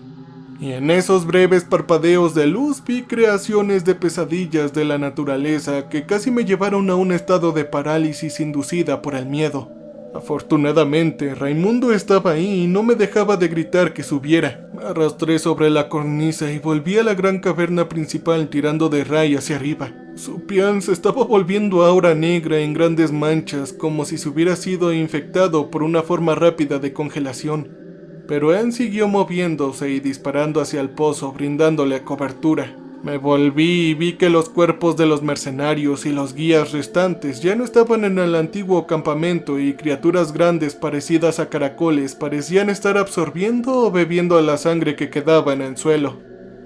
Y en esos breves parpadeos de luz vi creaciones de pesadillas de la naturaleza que casi me llevaron a un estado de parálisis inducida por el miedo. Afortunadamente, Raimundo estaba ahí y no me dejaba de gritar que subiera. Me arrastré sobre la cornisa y volví a la gran caverna principal tirando de Ray hacia arriba. Su piel se estaba volviendo ahora negra en grandes manchas, como si se hubiera sido infectado por una forma rápida de congelación. Pero él siguió moviéndose y disparando hacia el pozo, brindándole cobertura. Me volví y vi que los cuerpos de los mercenarios y los guías restantes ya no estaban en el antiguo campamento y criaturas grandes parecidas a caracoles parecían estar absorbiendo o bebiendo la sangre que quedaba en el suelo.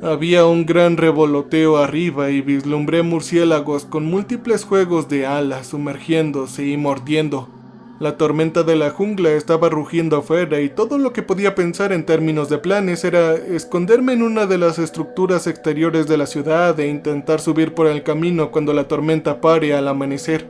Había un gran revoloteo arriba y vislumbré murciélagos con múltiples juegos de alas sumergiéndose y mordiendo. La tormenta de la jungla estaba rugiendo afuera y todo lo que podía pensar en términos de planes era esconderme en una de las estructuras exteriores de la ciudad e intentar subir por el camino cuando la tormenta pare al amanecer.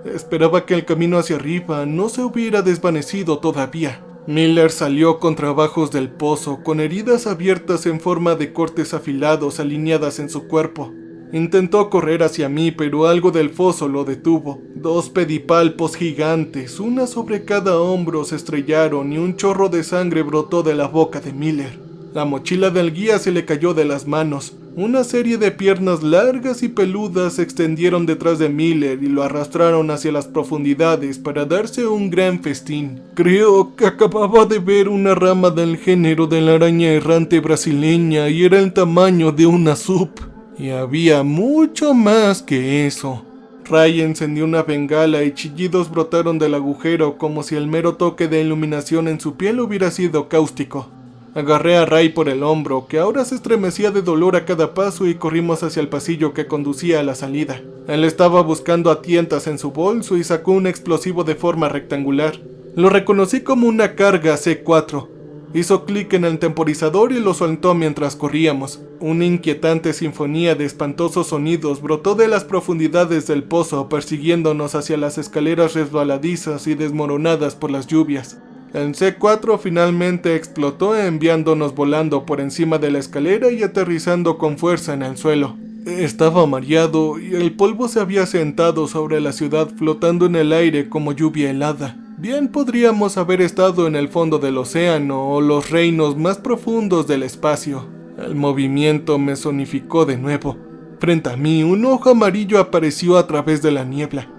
Esperaba que el camino hacia arriba no se hubiera desvanecido todavía. Miller salió con trabajos del pozo, con heridas abiertas en forma de cortes afilados alineadas en su cuerpo. Intentó correr hacia mí, pero algo del foso lo detuvo. 2 pedipalpos gigantes, una sobre cada hombro, se estrellaron y un chorro de sangre brotó de la boca de Miller. La mochila del guía se le cayó de las manos. Una serie de piernas largas y peludas se extendieron detrás de Miller y lo arrastraron hacia las profundidades para darse un gran festín. Creo que acababa de ver una rama del género de la araña errante brasileña y era el tamaño de una sup. Y había mucho más que eso. Ray encendió una bengala y chillidos brotaron del agujero como si el mero toque de iluminación en su piel hubiera sido cáustico. Agarré a Ray por el hombro, que ahora se estremecía de dolor a cada paso, y corrimos hacia el pasillo que conducía a la salida. Él estaba buscando a tientas en su bolso y sacó un explosivo de forma rectangular. Lo reconocí como una carga C4. Hizo clic en el temporizador y lo soltó mientras corríamos. Una inquietante sinfonía de espantosos sonidos brotó de las profundidades del pozo, persiguiéndonos hacia las escaleras resbaladizas y desmoronadas por las lluvias. El C4 finalmente explotó, enviándonos volando por encima de la escalera y aterrizando con fuerza en el suelo. Estaba mareado y el polvo se había sentado sobre la ciudad, flotando en el aire como lluvia helada. Bien podríamos haber estado en el fondo del océano o los reinos más profundos del espacio. El movimiento me zonificó de nuevo. Frente a mí, un ojo amarillo apareció a través de la niebla.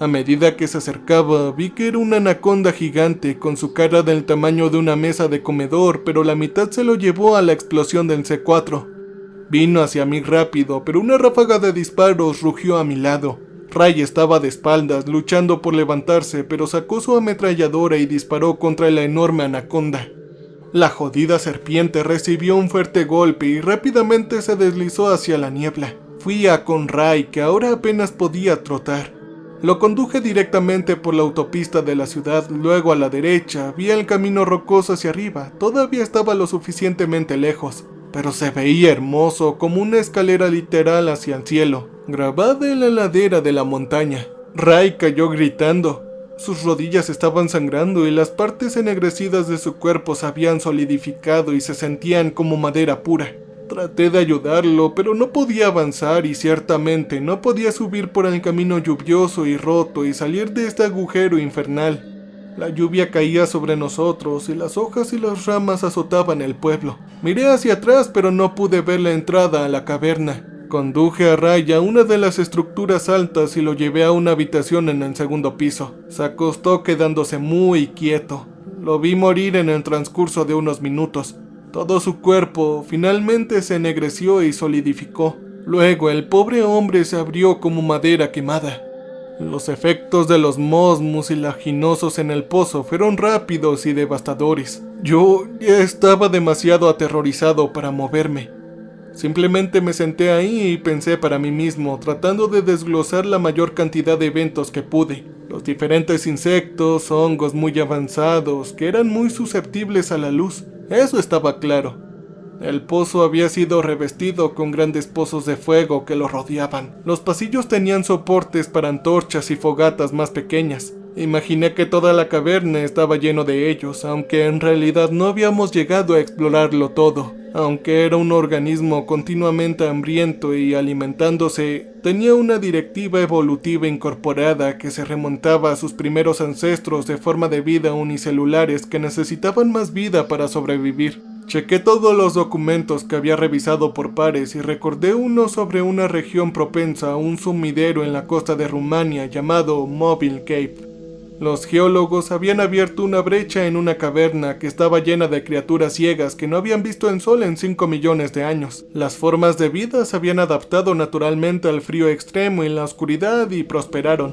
A medida que se acercaba, vi que era una anaconda gigante con su cara del tamaño de una mesa de comedor, pero la mitad se lo llevó a la explosión del C4. Vino hacia mí rápido, pero una ráfaga de disparos rugió a mi lado. Ray estaba de espaldas, luchando por levantarse, pero sacó su ametralladora y disparó contra la enorme anaconda. La jodida serpiente recibió un fuerte golpe y rápidamente se deslizó hacia la niebla. Fui a con Ray, que ahora apenas podía trotar. Lo conduje directamente por la autopista de la ciudad, luego a la derecha, vi el camino rocoso hacia arriba. Todavía estaba lo suficientemente lejos, pero se veía hermoso, como una escalera literal hacia el cielo, grabada en la ladera de la montaña. Ray cayó gritando. Sus rodillas estaban sangrando y las partes ennegrecidas de su cuerpo se habían solidificado y se sentían como madera pura. Traté de ayudarlo, pero no podía avanzar y ciertamente no podía subir por el camino lluvioso y roto y salir de este agujero infernal. La lluvia caía sobre nosotros y las hojas y las ramas azotaban el pueblo. Miré hacia atrás, pero no pude ver la entrada a la caverna. Conduje a Ray a una de las estructuras altas y lo llevé a una habitación en el segundo piso. Se acostó quedándose muy quieto. Lo vi morir en el transcurso de unos minutos. Todo su cuerpo finalmente se ennegreció y solidificó. Luego el pobre hombre se abrió como madera quemada. Los efectos de los mohos mucilaginosos en el pozo fueron rápidos y devastadores. Yo ya estaba demasiado aterrorizado para moverme. Simplemente me senté ahí y pensé para mí mismo, tratando de desglosar la mayor cantidad de eventos que pude. Los diferentes insectos, hongos muy avanzados, que eran muy susceptibles a la luz. Eso estaba claro. El pozo había sido revestido con grandes pozos de fuego que lo rodeaban. Los pasillos tenían soportes para antorchas y fogatas más pequeñas. Imaginé que toda la caverna estaba lleno de ellos, aunque en realidad no habíamos llegado a explorarlo todo. Aunque era un organismo continuamente hambriento y alimentándose, tenía una directiva evolutiva incorporada que se remontaba a sus primeros ancestros de forma de vida unicelulares que necesitaban más vida para sobrevivir. Chequé todos los documentos que había revisado por pares y recordé uno sobre una región propensa a un sumidero en la costa de Rumania llamado Mobile Cave. Los geólogos habían abierto una brecha en una caverna que estaba llena de criaturas ciegas que no habían visto el sol en 5 millones de años. Las formas de vida se habían adaptado naturalmente al frío extremo y la oscuridad y prosperaron.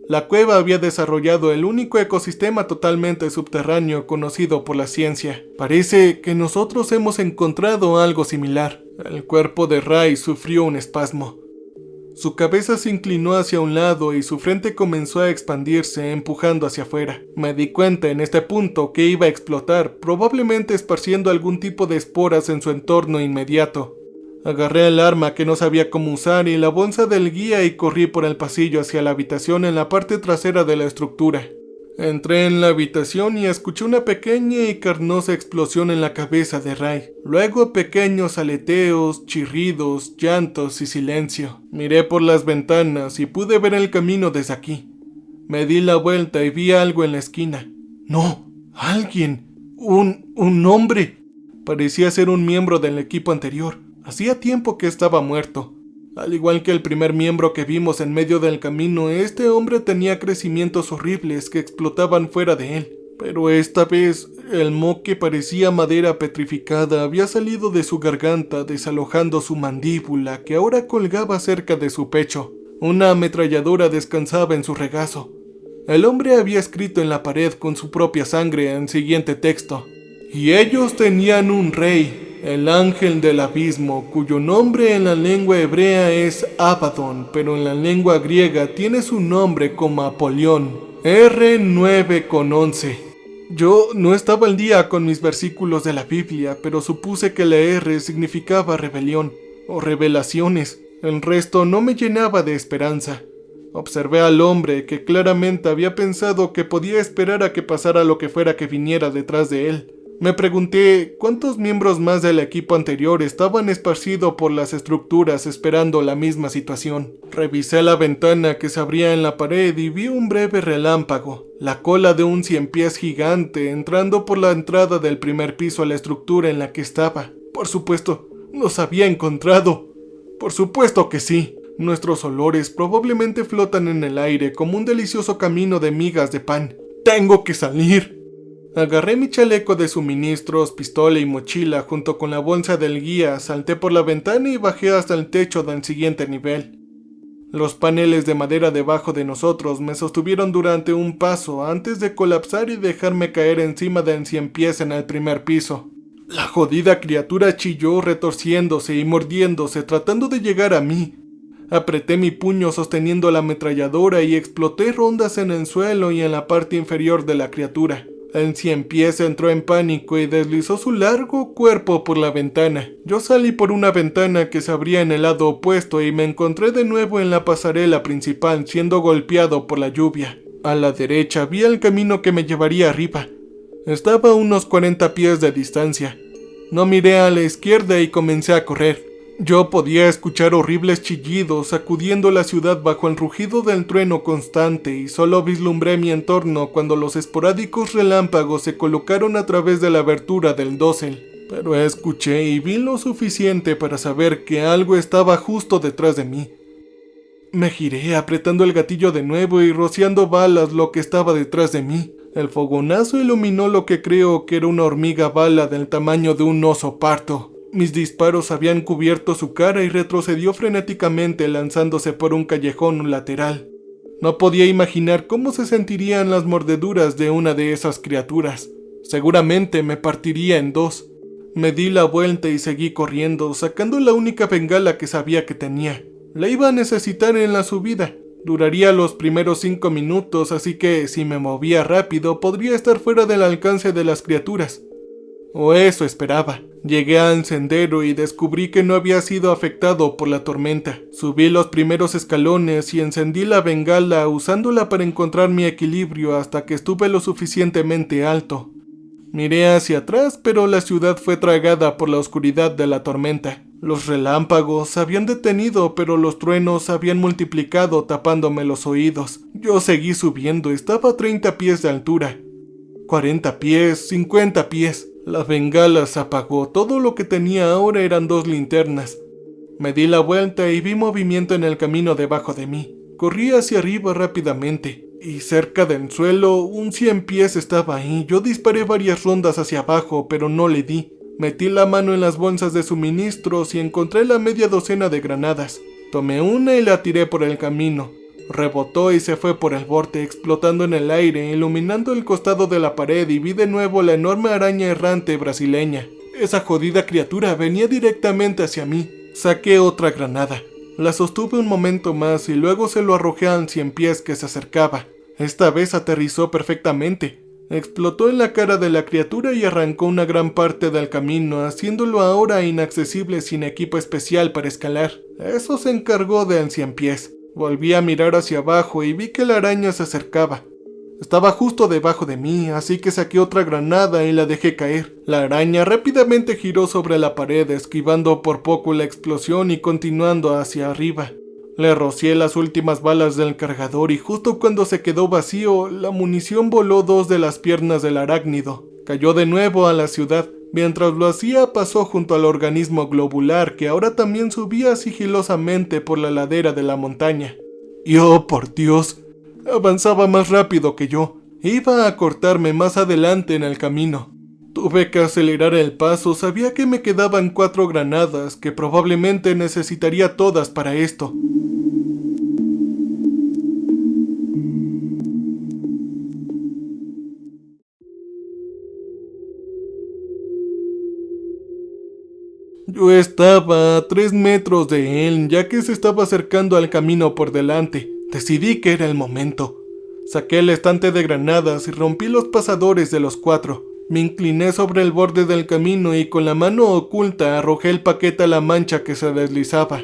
La cueva había desarrollado el único ecosistema totalmente subterráneo conocido por la ciencia. Parece que nosotros hemos encontrado algo similar. El cuerpo de Ray sufrió un espasmo. Su cabeza se inclinó hacia un lado y su frente comenzó a expandirse, empujando hacia afuera. Me di cuenta en este punto que iba a explotar, probablemente esparciendo algún tipo de esporas en su entorno inmediato. Agarré el arma que no sabía cómo usar y la bolsa del guía y corrí por el pasillo hacia la habitación en la parte trasera de la estructura. Entré en la habitación y escuché una pequeña y carnosa explosión en la cabeza de Ray. Luego pequeños aleteos, chirridos, llantos y silencio. Miré por las ventanas y pude ver el camino desde aquí. Me di la vuelta y vi algo en la esquina. No, alguien. Un hombre. Parecía ser un miembro del equipo anterior. Hacía tiempo que estaba muerto. Al igual que el primer miembro que vimos en medio del camino, este hombre tenía crecimientos horribles que explotaban fuera de él. Pero esta vez, el moho que parecía madera petrificada había salido de su garganta, desalojando su mandíbula, que ahora colgaba cerca de su pecho. Una ametralladora descansaba en su regazo. El hombre había escrito en la pared con su propia sangre el siguiente texto: «Y ellos tenían un rey, el ángel del abismo, cuyo nombre en la lengua hebrea es Abaddon, pero en la lengua griega tiene su nombre como Apolión, R9,11». Yo no estaba al día con mis versículos de la Biblia, pero supuse que la R significaba rebelión, o revelaciones. El resto no me llenaba de esperanza. Observé al hombre que claramente había pensado que podía esperar a que pasara lo que fuera que viniera detrás de él. Me pregunté cuántos miembros más del equipo anterior estaban esparcidos por las estructuras esperando la misma situación. Revisé la ventana que se abría en la pared y vi un breve relámpago, la cola de un 100 pies gigante entrando por la entrada del primer piso a la estructura en la que estaba. Por supuesto, nos había encontrado. Por supuesto que sí. Nuestros olores probablemente flotan en el aire como un delicioso camino de migas de pan. ¡Tengo que salir! Agarré mi chaleco de suministros, pistola y mochila junto con la bolsa del guía, salté por la ventana y bajé hasta el techo del siguiente nivel. Los paneles de madera debajo de nosotros me sostuvieron durante un paso antes de colapsar y dejarme caer encima del 100 pies en el primer piso. La jodida criatura chilló retorciéndose y mordiéndose tratando de llegar a mí. Apreté mi puño sosteniendo la ametralladora y exploté rondas en el suelo y en la parte inferior de la criatura. El 100 pies entró en pánico y deslizó su largo cuerpo por la ventana. Yo salí por una ventana que se abría en el lado opuesto y me encontré de nuevo en la pasarela principal siendo golpeado por la lluvia. A la derecha vi el camino que me llevaría arriba. Estaba a unos 40 pies de distancia. No miré a la izquierda y comencé a correr. Yo podía escuchar horribles chillidos sacudiendo la ciudad bajo el rugido del trueno constante y solo vislumbré mi entorno cuando los esporádicos relámpagos se colocaron a través de la abertura del dosel. Pero escuché y vi lo suficiente para saber que algo estaba justo detrás de mí. Me giré apretando el gatillo de nuevo y rociando balas lo que estaba detrás de mí. El fogonazo iluminó lo que creo que era una hormiga bala del tamaño de un oso parto. Mis disparos habían cubierto su cara y retrocedió frenéticamente lanzándose por un callejón lateral. No podía imaginar cómo se sentirían las mordeduras de una de esas criaturas. Seguramente me partiría en dos. Me di la vuelta y seguí corriendo, sacando la única bengala que sabía que tenía. La iba a necesitar en la subida. Duraría los primeros 5 minutos, así que si me movía rápido podría estar fuera del alcance de las criaturas. O eso esperaba. Llegué al sendero y descubrí que no había sido afectado por la tormenta. Subí los primeros escalones y encendí la bengala usándola para encontrar mi equilibrio hasta que estuve lo suficientemente alto. Miré hacia atrás, pero la ciudad fue tragada por la oscuridad de la tormenta. Los relámpagos se habían detenido, pero los truenos habían multiplicado tapándome los oídos. Yo seguí subiendo, estaba a 30 pies de altura. 40 pies, 50 pies. La bengala se apagó, todo lo que tenía ahora eran 2 linternas. Me di la vuelta y vi movimiento en el camino debajo de mí. Corrí hacia arriba rápidamente, y cerca del suelo, un 100 pies estaba ahí. Yo disparé varias rondas hacia abajo, pero no le di. Metí la mano en las bolsas de suministros y encontré la media docena de granadas. Tomé una y la tiré por el camino. Rebotó y se fue por el borde, explotando en el aire, iluminando el costado de la pared y vi de nuevo la enorme araña errante brasileña. Esa jodida criatura venía directamente hacia mí. Saqué otra granada. La sostuve un momento más y luego se lo arrojé al 100 pies que se acercaba. Esta vez aterrizó perfectamente. Explotó en la cara de la criatura y arrancó una gran parte del camino, haciéndolo ahora inaccesible sin equipo especial para escalar. Eso se encargó de Ancianpiés. Volví a mirar hacia abajo y vi que la araña se acercaba. Estaba justo debajo de mí, así que saqué otra granada y la dejé caer. La araña rápidamente giró sobre la pared, esquivando por poco la explosión y continuando hacia arriba. Le rocié las últimas balas del cargador y justo cuando se quedó vacío, la munición voló 2 de las piernas del arácnido. Cayó de nuevo a la ciudad. Mientras lo hacía, pasó junto al organismo globular que ahora también subía sigilosamente por la ladera de la montaña. Y oh, por Dios, avanzaba más rápido que yo. Iba a cortarme más adelante en el camino. Tuve que acelerar el paso, sabía que me quedaban 4 granadas, que probablemente necesitaría todas para esto. Yo estaba a 3 metros de él, ya que se estaba acercando al camino por delante. Decidí que era el momento. Saqué el estante de granadas y rompí los pasadores de los 4. Me incliné sobre el borde del camino y con la mano oculta arrojé el paquete a la mancha que se deslizaba.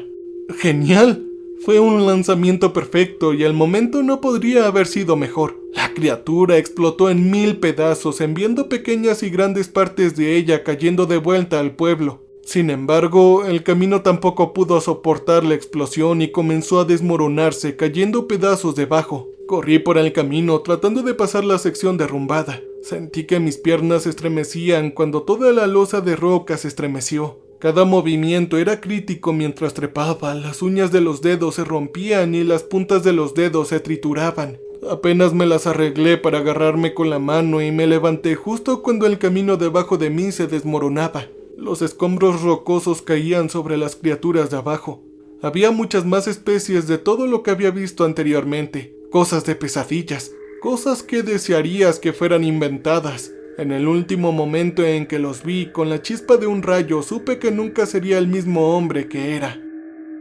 ¡Genial! Fue un lanzamiento perfecto y el momento no podría haber sido mejor. La criatura explotó en 1000 pedazos, enviando pequeñas y grandes partes de ella cayendo de vuelta al pueblo. Sin embargo, el camino tampoco pudo soportar la explosión y comenzó a desmoronarse, cayendo pedazos debajo. Corrí por el camino tratando de pasar la sección derrumbada. Sentí que mis piernas se estremecían cuando toda la losa de roca se estremeció. Cada movimiento era crítico mientras trepaba, las uñas de los dedos se rompían y las puntas de los dedos se trituraban. Apenas me las arreglé para agarrarme con la mano y me levanté justo cuando el camino debajo de mí se desmoronaba. Los escombros rocosos caían sobre las criaturas de abajo. Había muchas más especies de todo lo que había visto anteriormente. Cosas de pesadillas, cosas que desearías que fueran inventadas. En el último momento en que los vi, con la chispa de un rayo, supe que nunca sería el mismo hombre que era.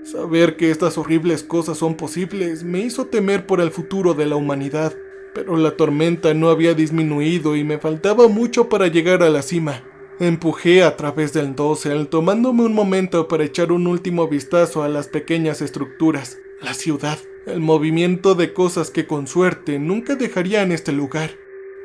Saber que estas horribles cosas son posibles me hizo temer por el futuro de la humanidad. Pero la tormenta no había disminuido y me faltaba mucho para llegar a la cima. Empujé a través del dosel, tomándome un momento para echar un último vistazo a las pequeñas estructuras, la ciudad, el movimiento de cosas que con suerte nunca dejaría en este lugar.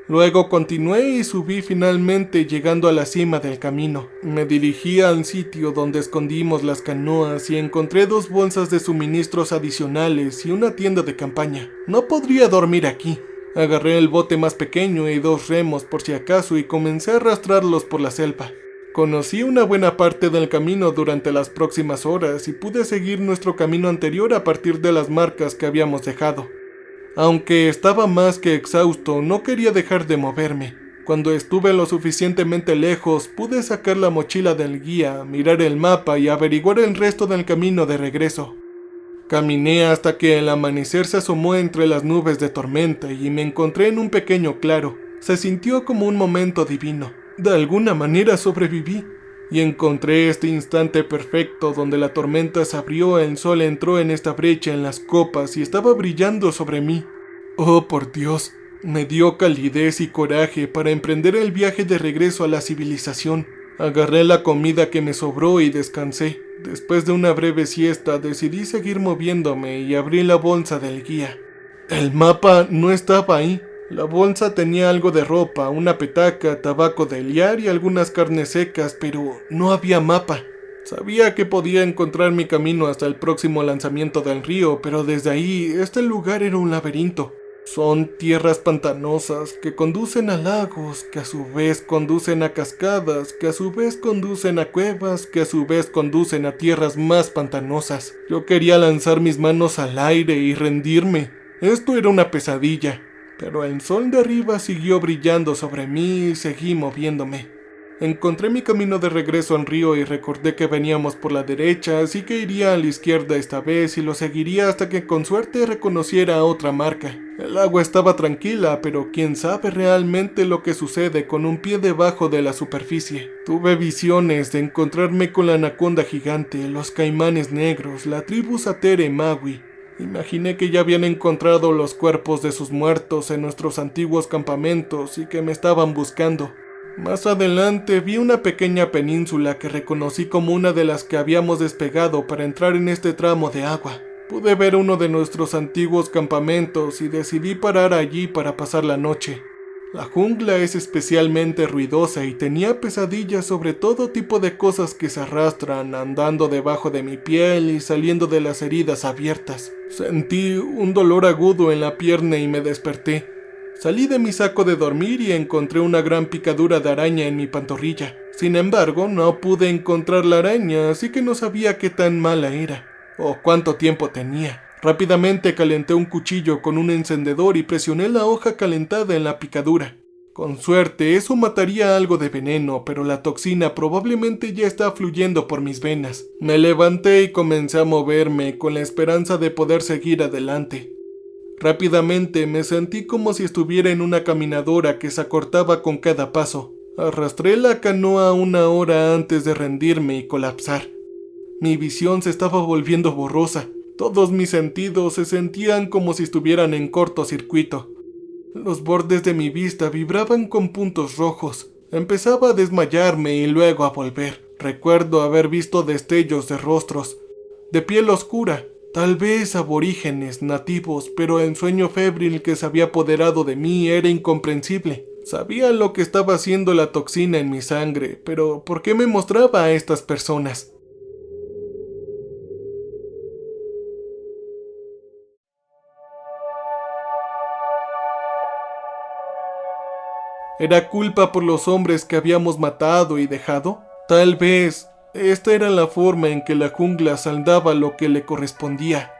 Luego continué y subí finalmente llegando a la cima del camino. Me dirigí al sitio donde escondimos las canoas y encontré 2 bolsas de suministros adicionales y una tienda de campaña. No podría dormir aquí. Agarré el bote más pequeño y 2 remos por si acaso y comencé a arrastrarlos por la selva. Conocí una buena parte del camino durante las próximas horas y pude seguir nuestro camino anterior a partir de las marcas que habíamos dejado. Aunque estaba más que exhausto, no quería dejar de moverme. Cuando estuve lo suficientemente lejos, pude sacar la mochila del guía, mirar el mapa y averiguar el resto del camino de regreso. Caminé hasta que el amanecer se asomó entre las nubes de tormenta y me encontré en un pequeño claro. Se sintió como un momento divino. De alguna manera sobreviví y encontré este instante perfecto donde la tormenta se abrió, el sol entró en esta brecha en las copas y estaba brillando sobre mí. Oh, por Dios, me dio calidez y coraje para emprender el viaje de regreso a la civilización. Agarré la comida que me sobró y descansé. Después de una breve siesta, decidí seguir moviéndome y abrí la bolsa del guía. El mapa no estaba ahí. La bolsa tenía algo de ropa, una petaca, tabaco de liar y algunas carnes secas, pero no había mapa. Sabía que podía encontrar mi camino hasta el próximo lanzamiento del río, pero desde ahí, este lugar era un laberinto. Son tierras pantanosas que conducen a lagos, que a su vez conducen a cascadas, que a su vez conducen a cuevas, que a su vez conducen a tierras más pantanosas. Yo quería lanzar mis manos al aire y rendirme. Esto era una pesadilla, pero el sol de arriba siguió brillando sobre mí y seguí moviéndome. Encontré mi camino de regreso al río y recordé que veníamos por la derecha, así que iría a la izquierda esta vez y lo seguiría hasta que con suerte reconociera otra marca. El agua estaba tranquila, pero quién sabe realmente lo que sucede con un pie debajo de la superficie. Tuve visiones de encontrarme con la anaconda gigante, los caimanes negros, la tribu Satere Maui. Imaginé que ya habían encontrado los cuerpos de sus muertos en nuestros antiguos campamentos y que me estaban buscando. Más adelante vi una pequeña península que reconocí como una de las que habíamos despegado para entrar en este tramo de agua. Pude ver uno de nuestros antiguos campamentos y decidí parar allí para pasar la noche. La jungla es especialmente ruidosa y tenía pesadillas sobre todo tipo de cosas que se arrastran, andando debajo de mi piel y saliendo de las heridas abiertas. Sentí un dolor agudo en la pierna y me desperté. Salí de mi saco de dormir y encontré una gran picadura de araña en mi pantorrilla. Sin embargo, no pude encontrar la araña, así que no sabía qué tan mala era o cuánto tiempo tenía. Rápidamente calenté un cuchillo con un encendedor y presioné la hoja calentada en la picadura. Con suerte, eso mataría algo de veneno, pero la toxina probablemente ya está fluyendo por mis venas. Me levanté y comencé a moverme con la esperanza de poder seguir adelante. Rápidamente me sentí como si estuviera en una caminadora que se acortaba con cada paso. Arrastré la canoa 1 hora antes de rendirme y colapsar. Mi visión se estaba volviendo borrosa. Todos mis sentidos se sentían como si estuvieran en cortocircuito. Los bordes de mi vista vibraban con puntos rojos. Empezaba a desmayarme y luego a volver. Recuerdo haber visto destellos de rostros, de piel oscura, tal vez aborígenes, nativos, pero el sueño febril que se había apoderado de mí era incomprensible. Sabía lo que estaba haciendo la toxina en mi sangre, pero ¿por qué me mostraba a estas personas? ¿Era culpa por los hombres que habíamos matado y dejado? Tal vez esta era la forma en que la jungla saldaba lo que le correspondía.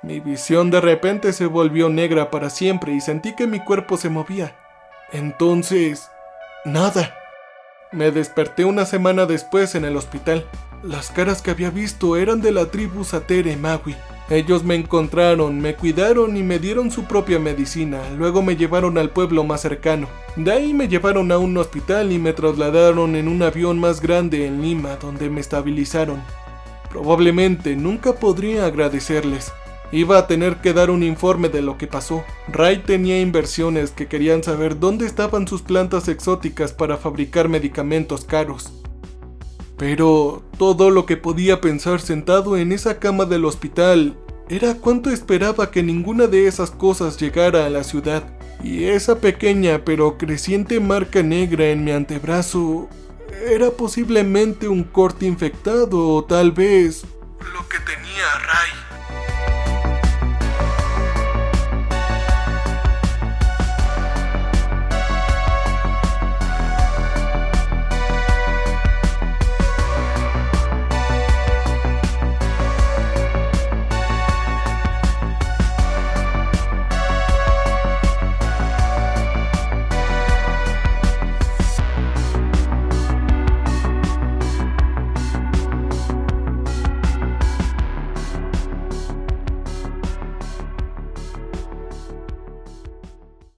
Mi visión de repente se volvió negra para siempre y sentí que mi cuerpo se movía. Entonces, nada. Me desperté una semana después en el hospital. Las caras que había visto eran de la tribu Satere Mawi. Ellos me encontraron, me cuidaron y me dieron su propia medicina. Luego me llevaron al pueblo más cercano. De ahí me llevaron a un hospital y me trasladaron en un avión más grande en Lima, donde me estabilizaron. Probablemente nunca podría agradecerles. Iba a tener que dar un informe de lo que pasó. Ray tenía inversiones que querían saber dónde estaban sus plantas exóticas para fabricar medicamentos caros. Pero todo lo que podía pensar sentado en esa cama del hospital era cuánto esperaba que ninguna de esas cosas llegara a la ciudad. Y esa pequeña pero creciente marca negra en mi antebrazo era posiblemente un corte infectado o tal vez lo que